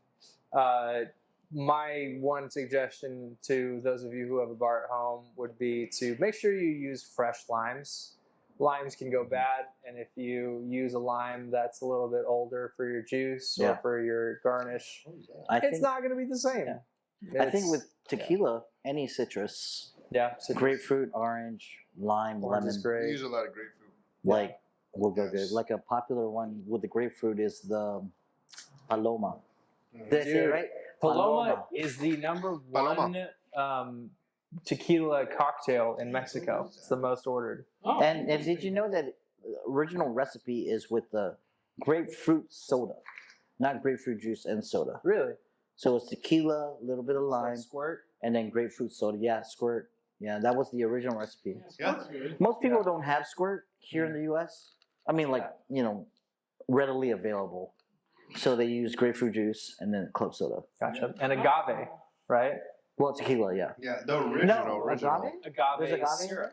My one suggestion to those of you who have a bar at home would be to make sure you use fresh limes. Limes can go bad, and if you use a lime that's a little bit older for your juice or Yeah. for your garnish, I it's think, not going to be the same. Yeah. I think with tequila, any citrus, so grapefruit, orange, lime, orange lemon, is We great. use a lot of grapefruit. like will go Yes. good. Like a popular one with the grapefruit is the Paloma. Mhm. Did I say it Dude. right? Paloma is the number Paloma. one tequila cocktail in Mexico. It's the most ordered. Oh, And did interesting. you know that the original recipe is with the grapefruit soda, not grapefruit juice and soda. Really? So it's tequila, a little bit of It's like lime, squirt. and then grapefruit soda. Yeah, squirt. Yeah, that was the original recipe. Yeah, that's good. Most people Yeah. don't have squirt here in the U.S. I mean, like, readily available. So they use grapefruit juice and then club soda. Gotcha. And agave, right? Well, tequila, yeah. Yeah, the original. No, original. agave? Agave, There's agave in syrup.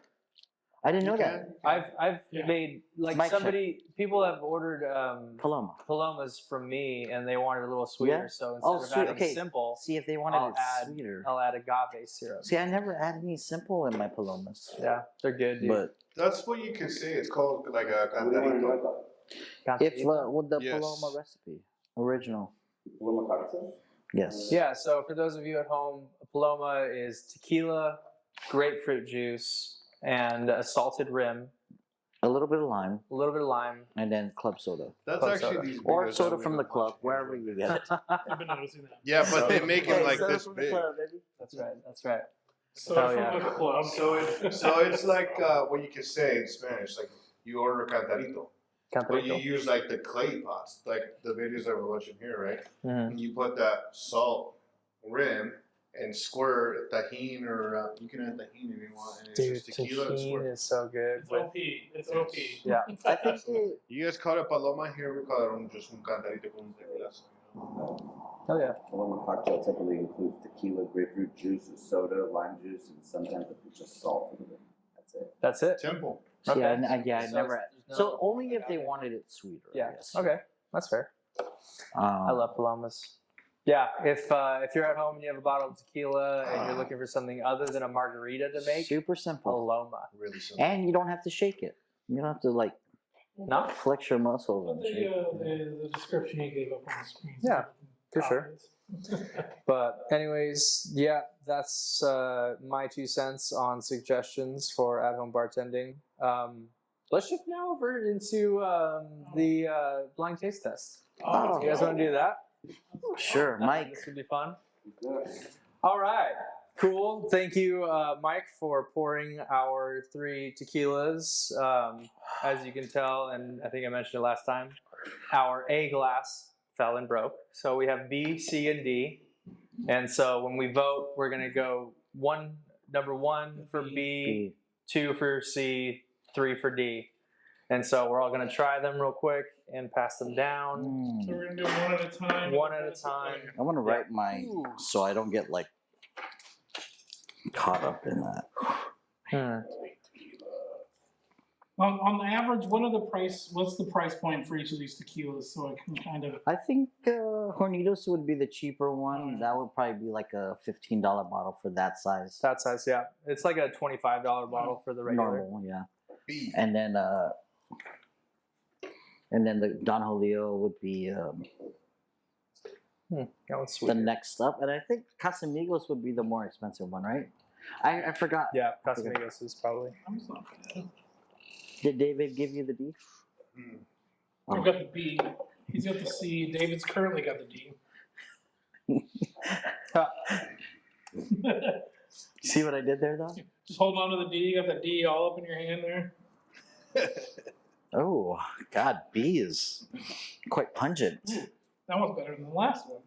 I didn't know You that. can. I've Yeah. made like Mic check. people have ordered Paloma. palomas from me and they wanted a little sweeter. Yeah? So instead Oh, of sweet. adding Okay. simple, See if they wanted I'll it add- sweeter. I'll add agave syrup. See, I never add any simple in my palomas. Yeah, they're good, dude. But That's what you can say. It's called like a What do you want to know cantarito. about? if with the Yes. Paloma recipe, original, Paloma cocktail? yes. Yeah, so for those of you at home, a paloma is tequila, grapefruit juice, and a salted rim, A little bit of lime, a little bit of lime. and then club soda. That's Club actually soda. these Or videos soda that we from the watch. club, wherever you get it. I've been noticing that. Yeah, but Soda they from make the it club. like Soda this from the big. club, baby. That's right, that's right. So Hell from yeah. the club. So it's like what you can say in Spanish, like you order cantarito, but you Cantarito. use like the clay pots, like the videos that we're watching here, right? Mhm. And you put that salt rim and squirt tahini, or you can add tahini if you want, and it's Dude, just tequila and tahini squirt. is so good. It's OP. It's OP. Yeah. I think the, You guys call it paloma, here we call it just un cantarito con un tequilazo. Oh yeah. Paloma cocktail typically includes tequila, grapefruit juice, soda, lime juice, and sometimes a pinch of salt in it. That's it. That's it. Simple. see, Okay. I So never. there's no So only if they agave. wanted it sweeter. I Yeah. guess. Okay. That's fair. I love palomas. Yeah, if you're at home and you have a bottle of tequila and you're looking for something other than a margarita to make, Super simple. Paloma. Really simple. And you don't have to shake it. You don't have to like No? flex your muscles Put and shake it. the description you gave up on the screen. Yeah, for sure. But anyways, yeah, that's my 2 cents on suggestions for at-home bartending. Let's shift now over into the blind taste test. Oh, You guys want to do that? Sure, Mike. This would be fun. All right. Cool. Thank you, Mike, for pouring our 3 tequilas. As you can tell, and I think I mentioned it last time, our A glass fell and broke. So we have B, C, and D. And so when we vote, we're going to go number 1 for B, 2 for C, 3 for D. And so we're all going to try them real quick and pass them down. So we're gonna do one at a time. One at a time. I want to write my so I don't get like caught up in that. On the average, what's the price point for each of these tequilas? So I can kind of. I think Hornitos would be the cheaper one. That would probably be like a $15 bottle for that size. That size, yeah. It's like a $25 bottle for the regular. Normal, yeah. B. And then the Don Julio would be That one's sweet. the next up, and I think Casamigos would be the more expensive one, right? I forgot. Yeah, Casamigos is probably. It's not bad. Did David give you the D? I've got the B. He's got the C. David's currently got the D. See what I did there, though? Just holding on to the D. You got the D all up in your hand there. Oh, God, B is quite pungent. That one's better than the last one.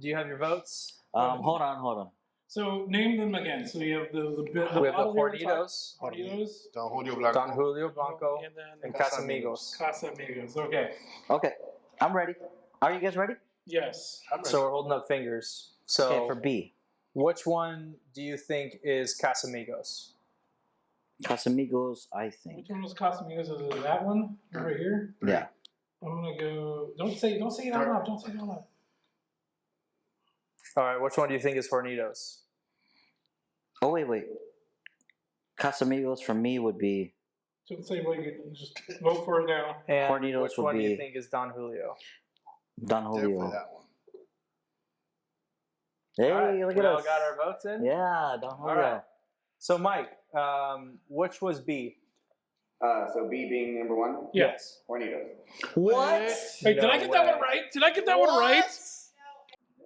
Do you have your votes? Hold on. So name them again. So you have the We have the bottle here on top. Hornitos, Hornitos. Don Julio Blanco. Don Julio Blanco, And then and Casamigos. Casamigos. Okay. Okay, I'm ready. Are you guys ready? Yes. So we're holding up fingers. So Okay, for B. which one do you think is Casamigos? Casamigos, I think. Which one was Casamigos? Is it that one right here? Yeah. I'm gonna go. Don't say it out loud. Don't say it out loud. All right, which one do you think is Hornitos? Oh, wait. Casamigos for me would be Don't say what you just vote for it now. And Hornitos which would one do you be- think is Don Julio? Don Definitely Julio. that one. Hey, All right, look we at all us. got our votes in? Yeah, Don Julio. All right. So Mike, which was B? So B being number 1, Yes. Hornitos. What? Wait, did I get that way. one right? Did I get that one right?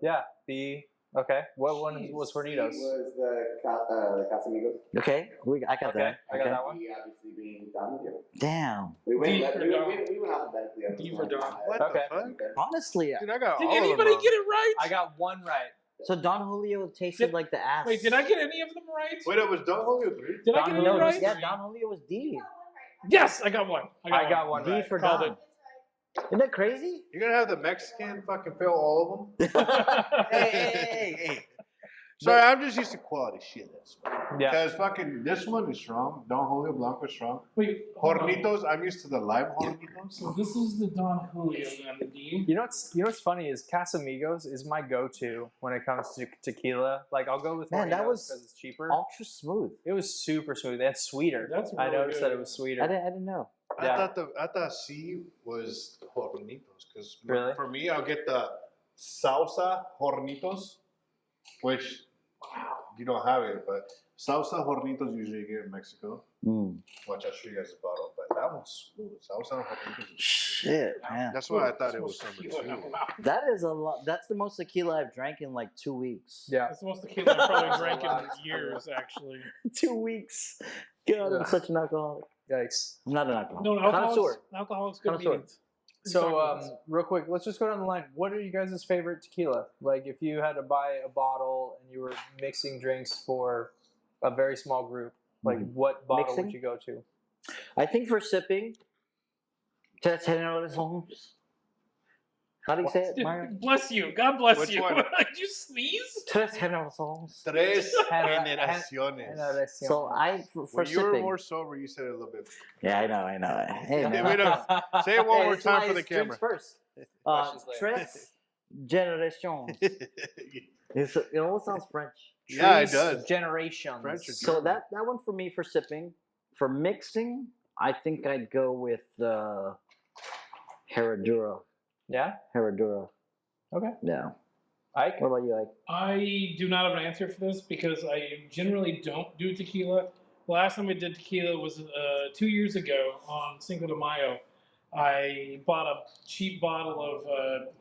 Yeah, B. Okay. What one was Hornitos? C was the Casamigos. Okay, I got Okay, that. I got that one. D obviously being Don Julio. Damn. We went, D we, for we, Don. we went alphabetically on this D one. for Don. What Okay. the fuck? Honestly, Dude, I got Did all of them anybody wrong. get it right? I got one right. so Don Julio tasted Did- like the ass. Wait, did I get any of them right? Wait, it was Don Julio 3? Did I Don get Julio any was right? Yeah, Don Julio was D. Yes, I got one. I got one D right. for Called Don. Isn't that crazy? You're gonna have the Mexican fucking fill all of them? hey. Sorry, I'm just used to quality shit. Yeah. Because fucking this one is strong. Don Julio Blanco is strong. Wait, hold on. Hornitos, I'm used to the lime Hornitos. So this is the Don Julio then, the D. You know what's funny is Casamigos is my go-to when it comes to tequila. Like I'll go with Man, that Hornitos was because it's cheaper. Ultra smooth. It was super smooth and sweeter. That's I really noticed good. that it was sweeter. I didn't know. Yeah. I thought C was Hornitos. Because Really? for me, I'll get the salsa Hornitos, which you don't have it, but salsa Hornitos usually you get in Mexico. Watch, I'll show you guys the bottle. But that one's smooth. Salsa Hornitos. is Shit, man. That's why I thought it was number Tequila in my 2. mouth. That is a lot. That's the most tequila I've drank in like 2 weeks. Yeah. That's the most tequila I've probably drank in years, actually. 2 weeks. God, I'm Yeah. such an alcoholic. Yikes. I'm not an alcoholic. No, Connoisseur. alcoholics good Connoisseur. meetings. So, real quick, let's just go down the line. What are you guys' favorite tequila? Like, if you had to buy a bottle and you were mixing drinks for a very small group, like, what bottle Mixing? would you go to? I think for sipping, Tequila How do you say it, Dude, Mario? bless you. God bless Which you. one? Did you sneeze? Tres generaciones. Tres Generaciones. generaciones. So for When you were sipping. more sober, you said it a little bit. Yeah, I know. Hey, Yeah, man. we don't- Say it one Hey, more that's why time for the it's drinks camera. first. Questions later. Tres generaciones. It almost sounds French. Yeah, it Tres does. Generations. French or So German. that one for me for sipping. For mixing, I think I'd go with Herradura. Yeah. Herradura. Okay. Yeah. Ike. What about you, Ike? I do not have an answer for this because I generally don't do tequila. The last time I did tequila was 2 years ago on Cinco de Mayo. I bought a cheap bottle of,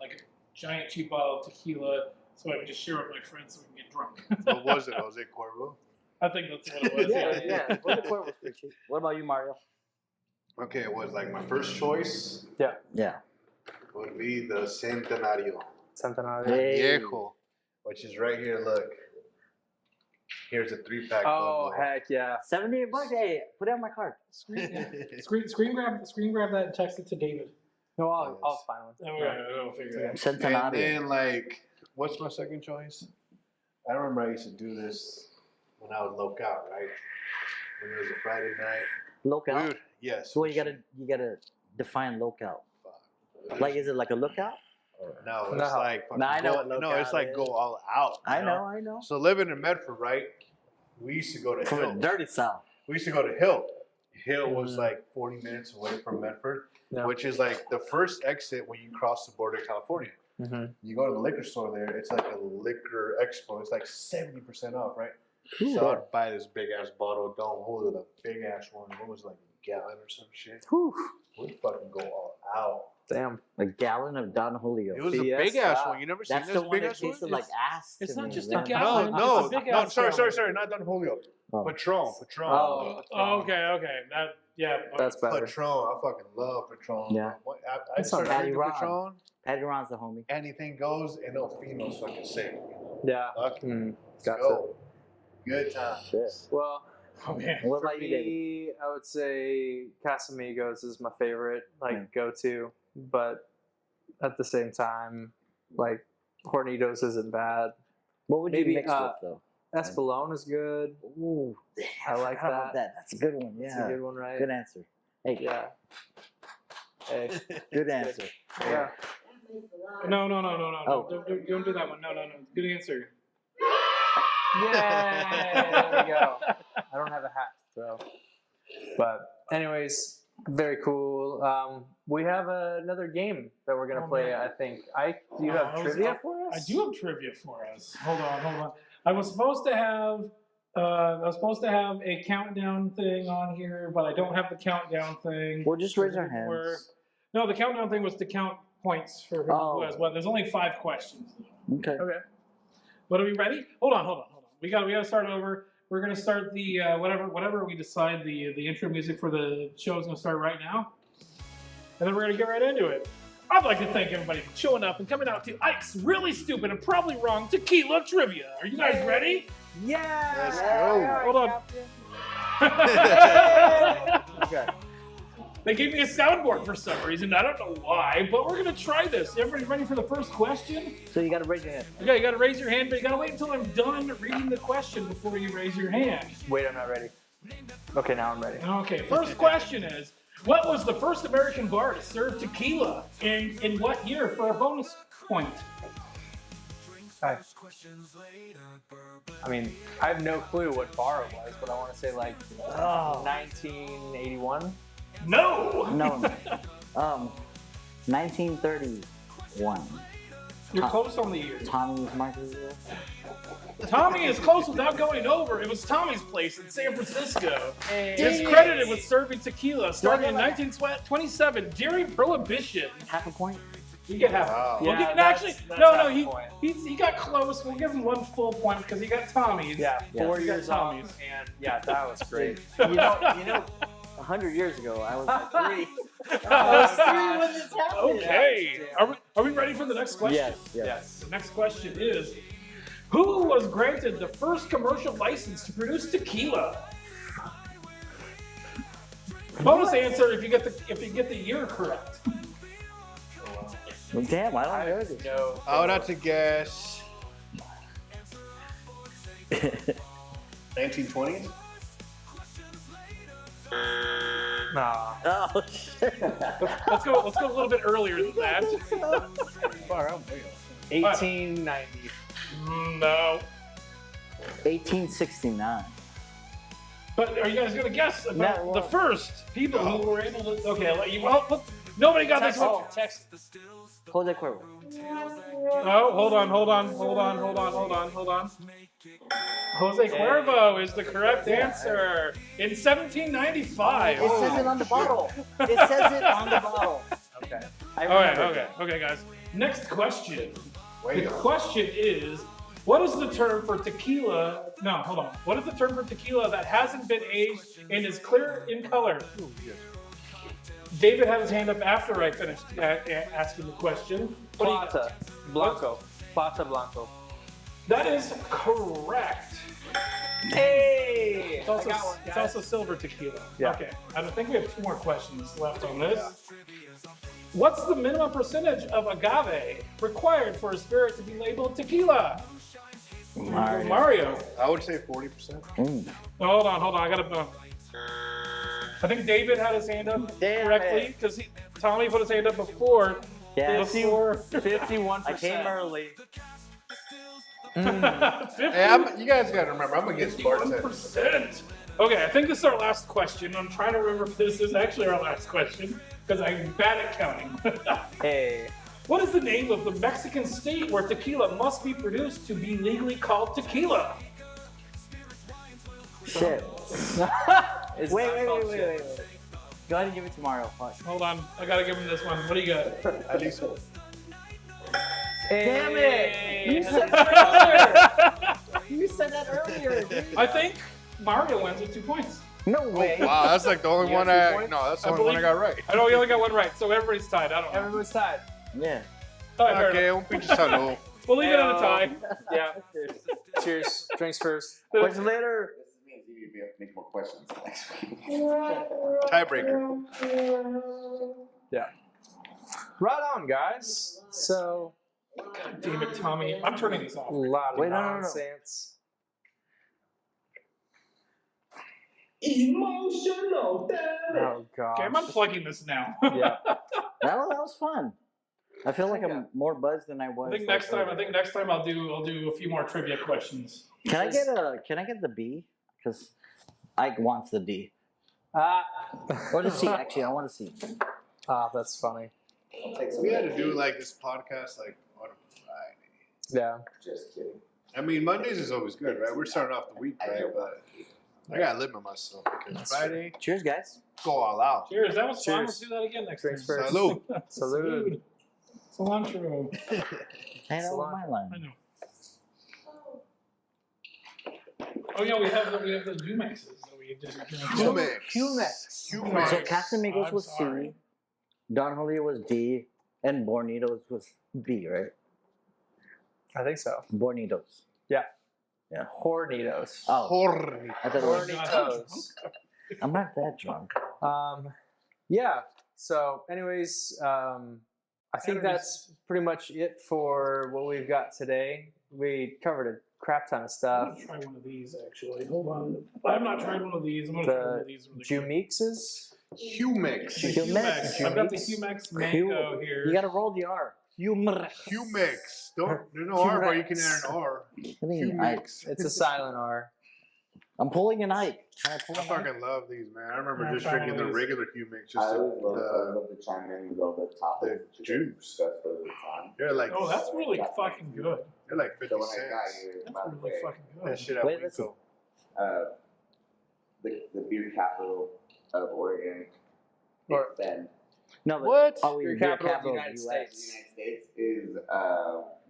like a giant cheap bottle of tequila so I could just share with my friends so we can get drunk. What was it? Jose Cuervo? I think that's what it was. yeah. What about you, Mario? Okay, it was like my first choice Yeah. would be the Centenario. Centenario. Hey. Viejo, which is right here. Look, here's a 3-pack. Oh, bundle. heck yeah. $78. Hey, put it on my card. Screen grab that and text it to David. No, I'll find one. I'll figure it out. And Centenario. then, like, what's my second choice? I remember I used to do this when I would loc out, right? When it was a Friday night. Lookout. Dude, yes. So you gotta define lookout. Like, is it like a lookout? No, it's No. like fucking No, I know go, what no, lookout it's like is. go all out. you I know. So living in Medford, right? We used to go to From Hill. the dirty south. We used to go to Hill. Hill was like 40 minutes away from Medford, Yeah. which is like the first exit when you cross the border of California. Mm-hmm. You go to the liquor store there, it's like a liquor expo. It's like 70% off, right? Ooh. So I'd buy this big ass bottle of Don Julio, the big ass one. What was it, like a gallon or some shit? Whew. We'd fucking go all out. Damn. A gallon of Don Julio. It was a big ass one. You never seen That's this the one big that ass one? tasted like ass. It's to not me, just man. a gallon. No, It's a big no, ass sorry, one. not Don Julio. Oh. Patron. Oh, Okay. That that's better. Patron. I fucking love Patron. Yeah. I That's some started Patty drinking Ron. Patron. Patty Ron's the homie. Anything goes, and no females fucking say. Yeah. Fuck, Mm, let's gotcha. go. Good time. Shit. Well, Oh man. What for about you, David? me, I would say Casamigos is my favorite, like go-to. But at the same time, like Hornitos isn't bad. What would Maybe, you mix with though? Espolón is good. Ooh, I like how about that. That's a good one. It's Yeah. a good one, right? Good answer. Hey, Yeah. Hey. good answer. Yeah. That makes a lot of No. Oh. Don't do that one. No. Good answer. Yay! There we go. I don't have a hat to throw. But anyways, very cool. We have another game that we're gonna Oh, play. man. I think. Do you have trivia for us? I do have trivia for us. Hold on. I was supposed to have a countdown thing on here, but I don't have the countdown thing. We'll just raise our hands. No, the countdown thing was to count points for who Oh. was. Well, there's only 5 questions. Okay. Okay. But are we ready? Hold on. We got to start over. We're gonna start the whatever we decide the intro music for the show is gonna start right now, and then we're gonna get right into it. I'd like to thank everybody for showing up and coming out to Ike's really stupid and probably wrong Tequila Trivia. Are you guys ready? Yeah. Let's go. Hold on. Okay. They gave me a soundboard for some reason. I don't know why, but we're gonna try this. Everybody ready for the first question? So you got to raise your hand. Yeah, you gotta raise your hand, but you gotta wait until I'm done reading the question before you raise your hand. Wait, I'm not ready. Okay, now I'm ready. Okay, first question is, what was the first American bar to serve tequila? In what year for a bonus point? Hi. I mean, I have no clue what bar it was, but I want to say like 1981. No! No. 1931. You're close on the year. Tommy's Margaritaville. Tommy is close without going over. It was Tommy's place in San Francisco. It's credited with serving tequila starting in 1927 during Prohibition. Half a point. You get half. Wow. We'll Yeah, give, that's half a point. he got close. We'll give him 1 full point because he got Tommy's. Yeah, Yeah. 4 You years got off, Tommy's. and yeah, that was great. You know, 100 years ago, I was like 3. Okay. Are we ready for the next question? Yes. Yes. The next question is, who was granted the first commercial license to produce tequila? Bonus answer if you get the year correct. Well, damn, I I don't have know this. no. I would have to guess 1920s. Nah. Oh shit! Let's go a little bit earlier than that. Far out. 1890. No. 1869. But are you guys gonna guess about No, the first people who were able to? Okay, nobody got this one. Texas. Jose Cuervo. Oh, hold on. Jose Cuervo is the correct answer in 1795. It says it on the bottle. It says it on the bottle. Okay. Okay, guys. Next question. Way The off. question is, what is the term for tequila? No, hold on. What is the term for tequila that hasn't been aged and is clear in color? David had his hand up after I finished asking the question. What do you got? Plata Blanco. Plata Blanco. That is correct. Hey! It's also silver tequila. Yeah. Okay. I think we have 2 more questions left on this. What's the minimum percentage of agave required for a spirit to be labeled tequila? Mario. I would say 40%. Hold on. I gotta. I think David had his hand up Damn correctly because Tommy put his hand up before. Yeah. 51%. I came early. Hey, you guys got to remember, I'm against bartenders. 51%. Okay, I think this is our last question. I'm trying to remember if this is actually our last question because I'm bad at counting. Hey. What is the name of the Mexican state where tequila must be produced to be legally called tequila? Shit. It's Wait. not called shit. Go ahead and give it to Mario. Fuck. Hold on, I gotta give him this one. What do you got? At least Damn it! You Hey. said that earlier. You said that earlier. Dude. I think Mario wins with 2 points. No way. wow, that's like the only You one got 2 I. points? No, that's the I only one I believe- got right. I know we only got one right, so everybody's tied. I don't know. Everyone's tied. Yeah. All right, fair Okay, enough. un pinche salud. We'll leave it at a tie. Yeah. Cheers. Drinks first. What's later? This means you be able to make more questions next week. Tiebreaker. Yeah. Right on, guys. So, God damn it, Tommy. I'm turning these off. a lot of Wait, no. nonsense. Emotional damage. Oh, God. Okay, I'm unplugging this now. Yeah. That was fun. I feel like I'm more buzzed than I was. I think next time I'll do a few more trivia questions. Can I get the B? Because Ike wants the D. Or the C. Actually, I want to C. Ah, that's funny. We had to do like this podcast like on a Friday. Yeah. Just kidding. I mean, Mondays is always good, right? We're starting off the week, right? But I gotta limit myself because Friday, Cheers, guys. go all out. Cheers. That was fun. Cheers. Let's do that again next Drinks time. first. Salud. Salud. Cilantro. Hey, that was my I line. know. Oh yeah, we have the Umexes that we did. Humex. So Humex. Casamigos I'm was sorry. C, Don Julio was D, and Bornitos was B, right? I think so. Bornitos. Hornitos. Oh, Horny. I thought it was, Hornitos. I'm not that drunk. Yeah. So, anyways, I think that's pretty much it for what we've got today. We covered a crap ton of I'm stuff. gonna try one of these actually. Hold on. I've not tried one of these. I'm gonna try one of these. Really quick. Jumixes. Humex. Humex. I've got the Humex. Humex mango here. You gotta roll the R. Humor. Humex. There's no R, but you can add an R. Humex. It's a silent R. I'm pulling an Ike. Can I pull I an Ike? fucking love these, man. I remember Yeah, just try drinking one the of these. regular Humex, I just always love the to chime in with all the topics. the juice. That's for the time. They're like Oh, that's really fucking good. they're like 50 So when I got cents. here, That's by the really way, fucking That good. shit at Wait, listen. Winco. the beer capital of Oregon, Or- it's Bend. No, but What? Oh, Your beer capital of the capital United The States. United States is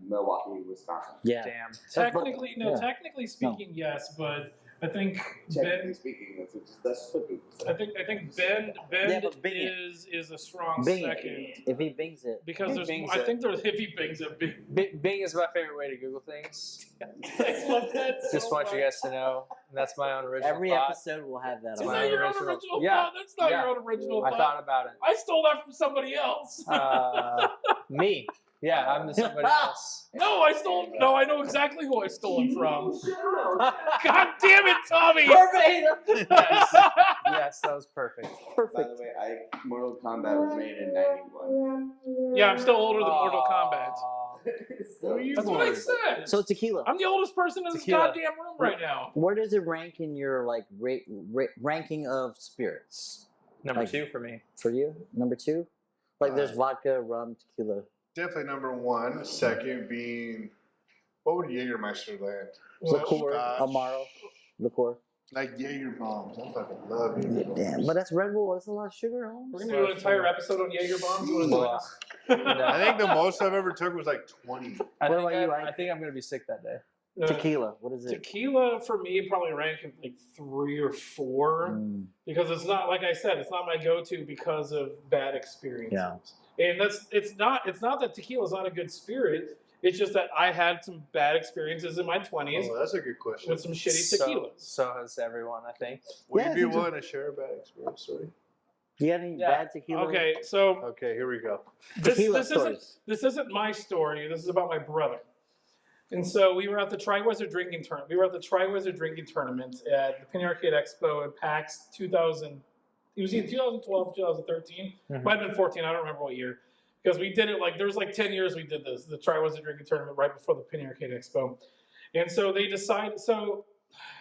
Milwaukee, Wisconsin. Yeah. Damn. Technically, no. Yeah. Technically speaking, yes, but I think Technically Ben. speaking, that's what Google said. I think Ben Yeah, but Bing it. is a strong Bing second it. If he bings it. because He there's. bings I it. think there's if he bings it. Bing. Bing is my favorite way to Google things. I love that so Just want you much. guys to know. And that's my own original Every thought. episode will have that Is on my that it. own your own original- original Yeah, thought? That's not yeah. your own original I thought. thought about it. I stole that from somebody else. Me. Yeah, I'm the somebody else. No, I stole. No, I know exactly who I stole it from. God damn it, Tommy! Verbatim. Yes, that was perfect. By Perfect. the way, Mortal Kombat was made in '91. Yeah, I'm still older than Mortal Kombat. So, That's what I said. So tequila. I'm the oldest person in this Tequila. goddamn room right now. Where does it rank in your like ranking of spirits Number Like- 2 for me. for you? Number 2? Like there's vodka, rum, tequila. Definitely number 1. Second being, what would Jägermeister land? Liqueur, Scotch. Amaro, liqueur. Like Jaeger bombs. I fucking love Yeah, Jaeger bombs. damn, but that's Red Bull. That's a lot of sugar, Holmes. We're gonna do an entire episode on Jaeger bombs. You wanna join us? I think the most I've ever took was like 20. I What think about you, I Ike? think I'm going to be sick that day. Tequila. What is it? Tequila for me probably rank at like 3 or 4 Mm, because it's not like I said, it's not my go-to because of bad experiences. Yeah. And it's not that tequila is not a good spirit. It's just that I had some bad experiences in my 20s Oh, that's a good question. with some shitty tequilas. So has everyone, I think. Would Yeah, I you be think so. willing to share a bad experience story? Do you have any Yeah. bad tequila? Okay, so Okay, here we go. Tequila this stories. isn't my story. This is about my brother. And so we were at the Tri-Wizard drinking tournament. We were at the Tri-Wizard drinking tournament at the Penny Arcade Expo in PAX 2000. It was either 2012, 2013. Mhm. Might have been 14. I don't remember what year. Because we did it like, there was like 10 years we did this, the Tri-Wizard drinking tournament right before the Penny Arcade Expo. And so they decided, so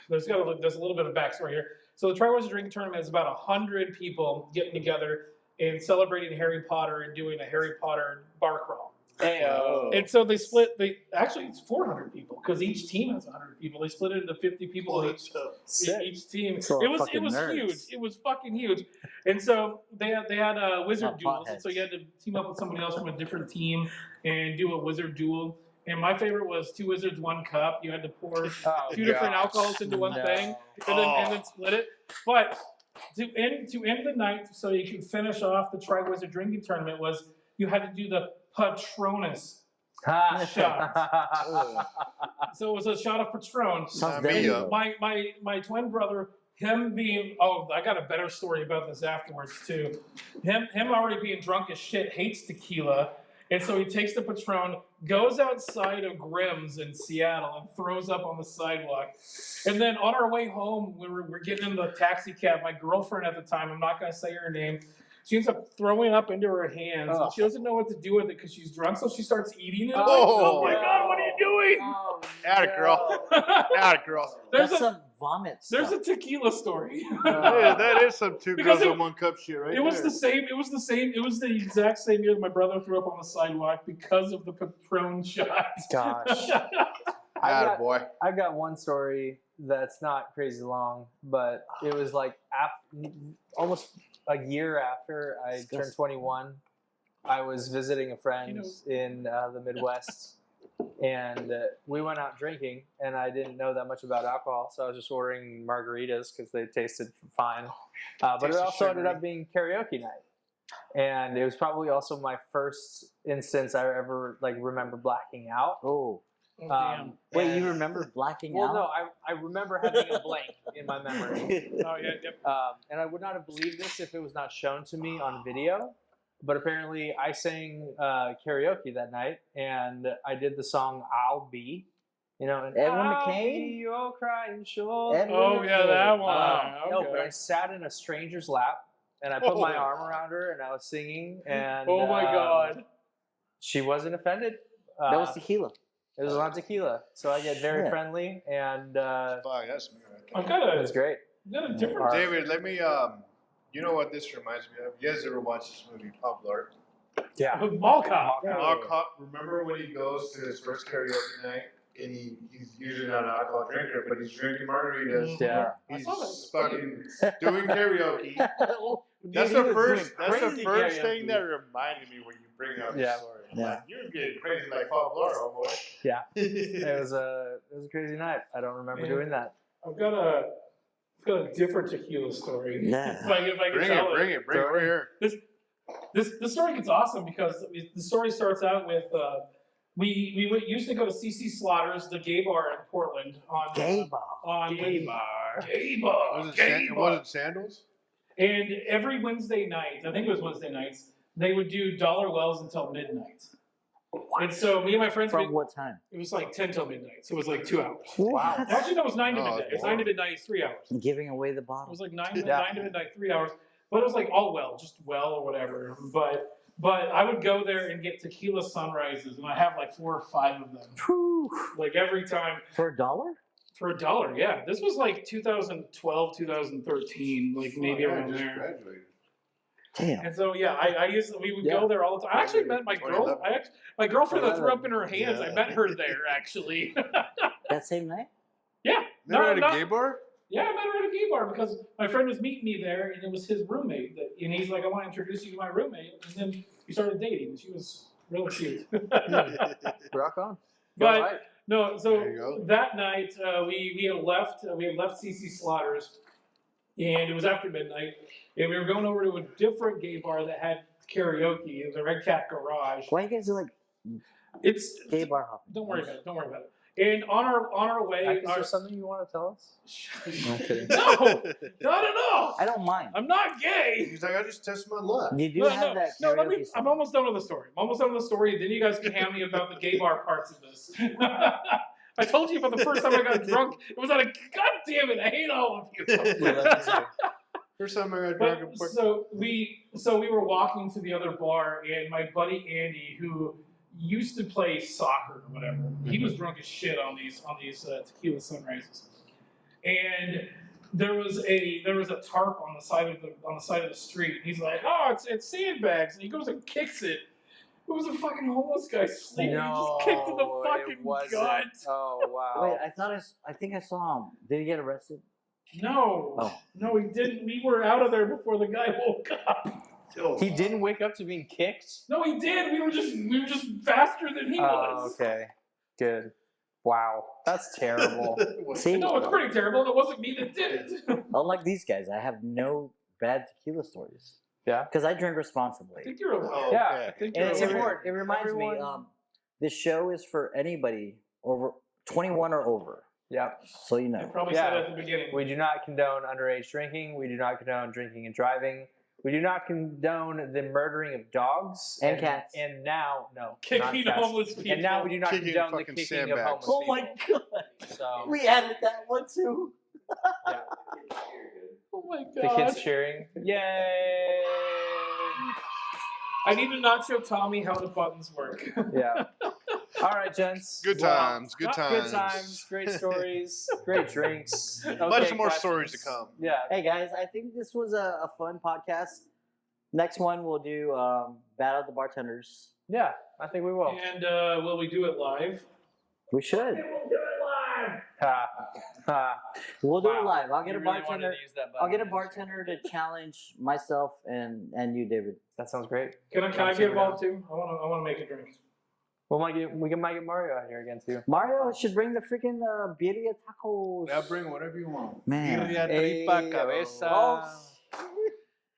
there's a little bit of backstory here. So the Tri-Wizard drinking tournament is about 100 people getting together and celebrating Harry Potter and doing a Harry Potter bar crawl. Ayo. And so they split. Actually it's 400 people because each team has 100 people. They split it into 50 people Sick. each team. So It was fucking nerds. huge. It was fucking huge. And so they had wizard Oh, duels. And potheads. so you had to team up with somebody else from a different team and do a wizard duel. And my favorite was 2 wizards, 1 cup. You had to pour Oh, 2 different gosh. alcohols into one No. thing and then split it. But to end the night, so you could finish off the Tri-Wizard drinking tournament, was you had to do the Patronus. So it was a shot of Patron. Sounds Sign very me up. My twin brother, him being I got a better story about this afterwards too. Him already being drunk as shit, hates tequila, and so he takes the Patron, goes outside of Grimm's in Seattle, and throws up on the sidewalk. And then on our way home, we're getting in the taxi cab. My girlfriend at the time, I'm not gonna say her name. She ends up throwing up into her hands. Oh. And she doesn't know what to do with it because she's drunk, so she starts eating it. Oh, Oh my god, what are you doing? Oh, Atta girl. Atta girl. There's That's a some vomit there's stuff. a tequila story. Yeah, that is some 2 Because girls it- in 1 cup shit right It was there. the same. It was the exact same year that my brother threw up on the sidewalk because of the Patron shot. Gosh. Atta boy. I've got one story that's not crazy long, but it was like almost a year after I turned 21. I was visiting a friend in the Midwest, and we went out drinking, and I didn't know that much about alcohol, so I was just ordering margaritas because they tasted fine. But it Tasted also ended sugary. up being karaoke night. And it was probably also my first instance I ever remember blacking out. Oh, Oh, damn. wait, and- you remember blacking Well, out? no, I remember having a blank in my memory. Oh yeah. Yep. And I would not have believed this if it was not shown to me on video. But apparently, I sang karaoke that night, and I did the song "I'll Be," and Edwin I'll McCain? be your crying shoulder. Edwin Oh yeah, that one. No, Okay. but I sat in a stranger's lap, and I put my arm around her, and I was singing, and Oh my god. she wasn't offended. That was tequila. It was on tequila, so I get very Shit. friendly, and Fuck, that's me right I've there. got it was great. different. David, let me, you know what this reminds me of? You guys ever watch this movie, Pop Blart? Yeah. Mall cop. Mall Cop, remember when he goes to his first karaoke night and he's usually not an alcohol drinker, but he's drinking margaritas. Yeah. He's I saw that. fucking doing karaoke. That's Dude, the he was first. doing That's the crazy first karaoke. thing that reminded me when you bring up Yeah. the story. Yeah. Like, you're getting crazy like Pop Blart, oh boy. Yeah. It was a crazy night. I don't remember Yeah. doing that. I've got a different tequila story. Yeah. if I can Bring tell it. We're here. This story gets awesome because the story starts out with we used to go to CC Slaughter's, the gay bar in Portland on Gay bar. Gay bar. Was it Sandals? And every Wednesday night, I think it was Wednesday nights, they would do dollar wells until midnight. And so me and my friends From what time? it was like 10 till midnight, so it was like 2 hours. Wow. Actually, no, it was 9 to Oh, midnight. It's 9 to midnight, it's 3 hours. Giving away the It bottle. was like 9 to midnight, 3 hours. But it was like all well, just well or whatever. But I would go there and get tequila sunrises, and I have like 4 or 5 of them. Whew. Like every time For $1? for $1. Yeah, this was like 2012, 2013, like maybe around just there. graduated. Damn. And so yeah, we would go there all the time. I actually met my girl. My girlfriend that threw up in her hands. I met her there actually. That same night? Yeah. Never at a not- gay bar? Yeah, I met her at a gay bar because my friend was meeting me there, and it was his roommate. And he's like, "I want to introduce you to my roommate." And then we started dating, and she was really cute. Rock on. But no, so There you go. that night we had left CC Slaughter's, and it was after midnight, and we were going over to a different gay bar that had karaoke in the Red Cat Garage. Why you guys are like It's gay bar hopping? don't worry about it. Don't worry about it. And on our way, Is there something you want to tell us? No kidding. no, not at all. I don't mind. I'm not gay. He's like, I just tested my luck. You do No, have that let karaoke me. song. I'm almost done with the story. Then you guys can hand me about the gay bar parts of this. I told you about the first time I got drunk. It was at a. God damn it! I hate all of you. First time I got drunk. But, so we were walking to the other bar, and my buddy Andy, who used to play soccer or whatever, he was drunk as shit on these tequila sunrises, and there was a tarp on the side of the street. He's like, "Oh, it's sandbags," and he goes and kicks it. It was a fucking homeless guy sleeping. He just kicked in the fucking gut. Oh wow. Wait, I think I saw him. Did he get arrested? No, Oh. no, he didn't. We were out of there before the guy woke up. He didn't wake up to being kicked? No, he did. We were just faster than he Oh, was. okay. Good. Wow. That's terrible. See, No, it's pretty terrible, and it wasn't me that did it. unlike these guys, I have no bad tequila stories. Yeah? Because I drink I responsibly. think you're a Oh, Yeah, okay. I think And you're it's right. important. It reminds me, Everyone- this show is for anybody over 21 or over. Yep. So you I know. probably Yeah. said it at the beginning. We do not condone underage drinking. We do not condone drinking and driving. We do not condone the murdering of dogs And cats. And now, no, Kicking not cats. homeless people. And now we do not Kicking condone the fucking kicking of sandbags. homeless Oh people. my god. So We added that one too. Oh my the god. kids cheering, yay! I need to not show Tommy how the buttons work. Yeah. All right, gents. Good Well, times. Good times. Good times. Great stories. Great drinks. Bunch Okay, of more questions. stories to come. Yeah. Hey guys, I think this was a fun podcast. Next one we'll do Battle of the Bartenders. Yeah. I think we will. And will we do it live? We should. Ha. Ha. We'll do Wow. it live. I'll get You a really wanted bartender. to use that I'll get a button. bartender to challenge myself and you, David. That sounds great. Can I get involved too? I want to make a drink. We might get Mario out here again too. Mario should bring the freaking birria tacos. Yeah, bring whatever you want. Man. Birria, Hey, tripa, cabeza. Oh.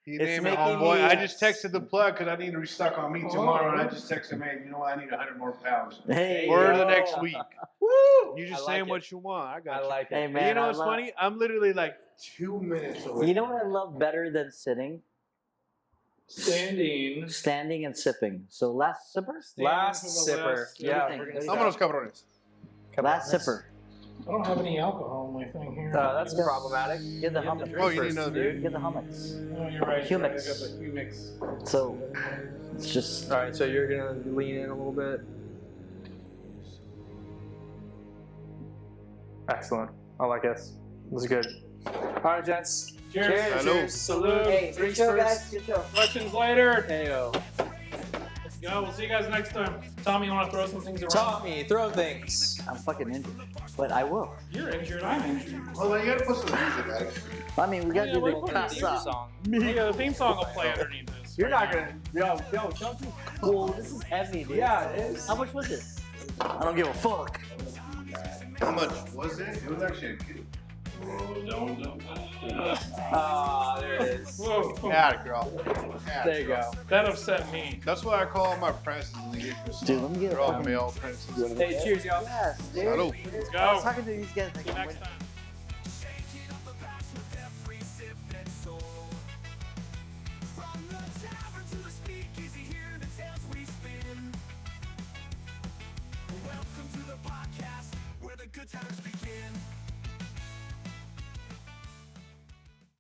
He It's named it, making homeboy. me- I just texted the plug because I need to restock on meat tomorrow, and I just texted him, hey, you know what? I need 100 more pounds Hey, for yo. the next week. Woo! You just I saying like what it. you want. I got I you. like it. Hey And man, you know I what's love- funny? I'm literally like 2 minutes away. You know what I love better than sitting? Standing. Standing and sipping. So last sipper? Last for the sipper. last- Yeah, What do you we're think? gonna Vámonos, start. cabrones. Last sipper. I don't have any alcohol in my thing here. That's problematic. Get the You have to hummus. drink Oh, you need first, another dude. Get the hummus. No, you're right. You're right. I got Hummus. the humix. So it's just All right, so you're gonna lean in a little bit. Excellent. I like this. This is good. All right, gents. Cheers. Hello. Salute. hey, good Drinks show, first. guys. Good show. Questions later. Heyo. Let's go. We'll see you guys next time. Tommy, you want to throw some things around? Tommy, throw things. I'm fucking injured, but I will. You're injured. I'm injured. Well, then you gotta put some music, Alex. I mean, we gotta Yeah, do we'll put the it in casa. Song. Yeah, the theme song will play underneath this. You're not gonna. Yo, don't you? Well, this is heavy, dude. Yeah, it is. How much was this? I don't give a fuck. How much was it? It was actually a good. Don't. Ah, there it is. Whoa. Yeah, girl. Yeah, There you girl. go. That upset me. That's why I call all my princes in the English. Dude, let me get They're a all fucking- male princes. Hey, cheers, y'all. Yes, dude. Salud. Let's I was go. talking to these guys like See you next time. From the tavern to the speakeasy, hear the tales we spin. Welcome to the podcast where the good times begin.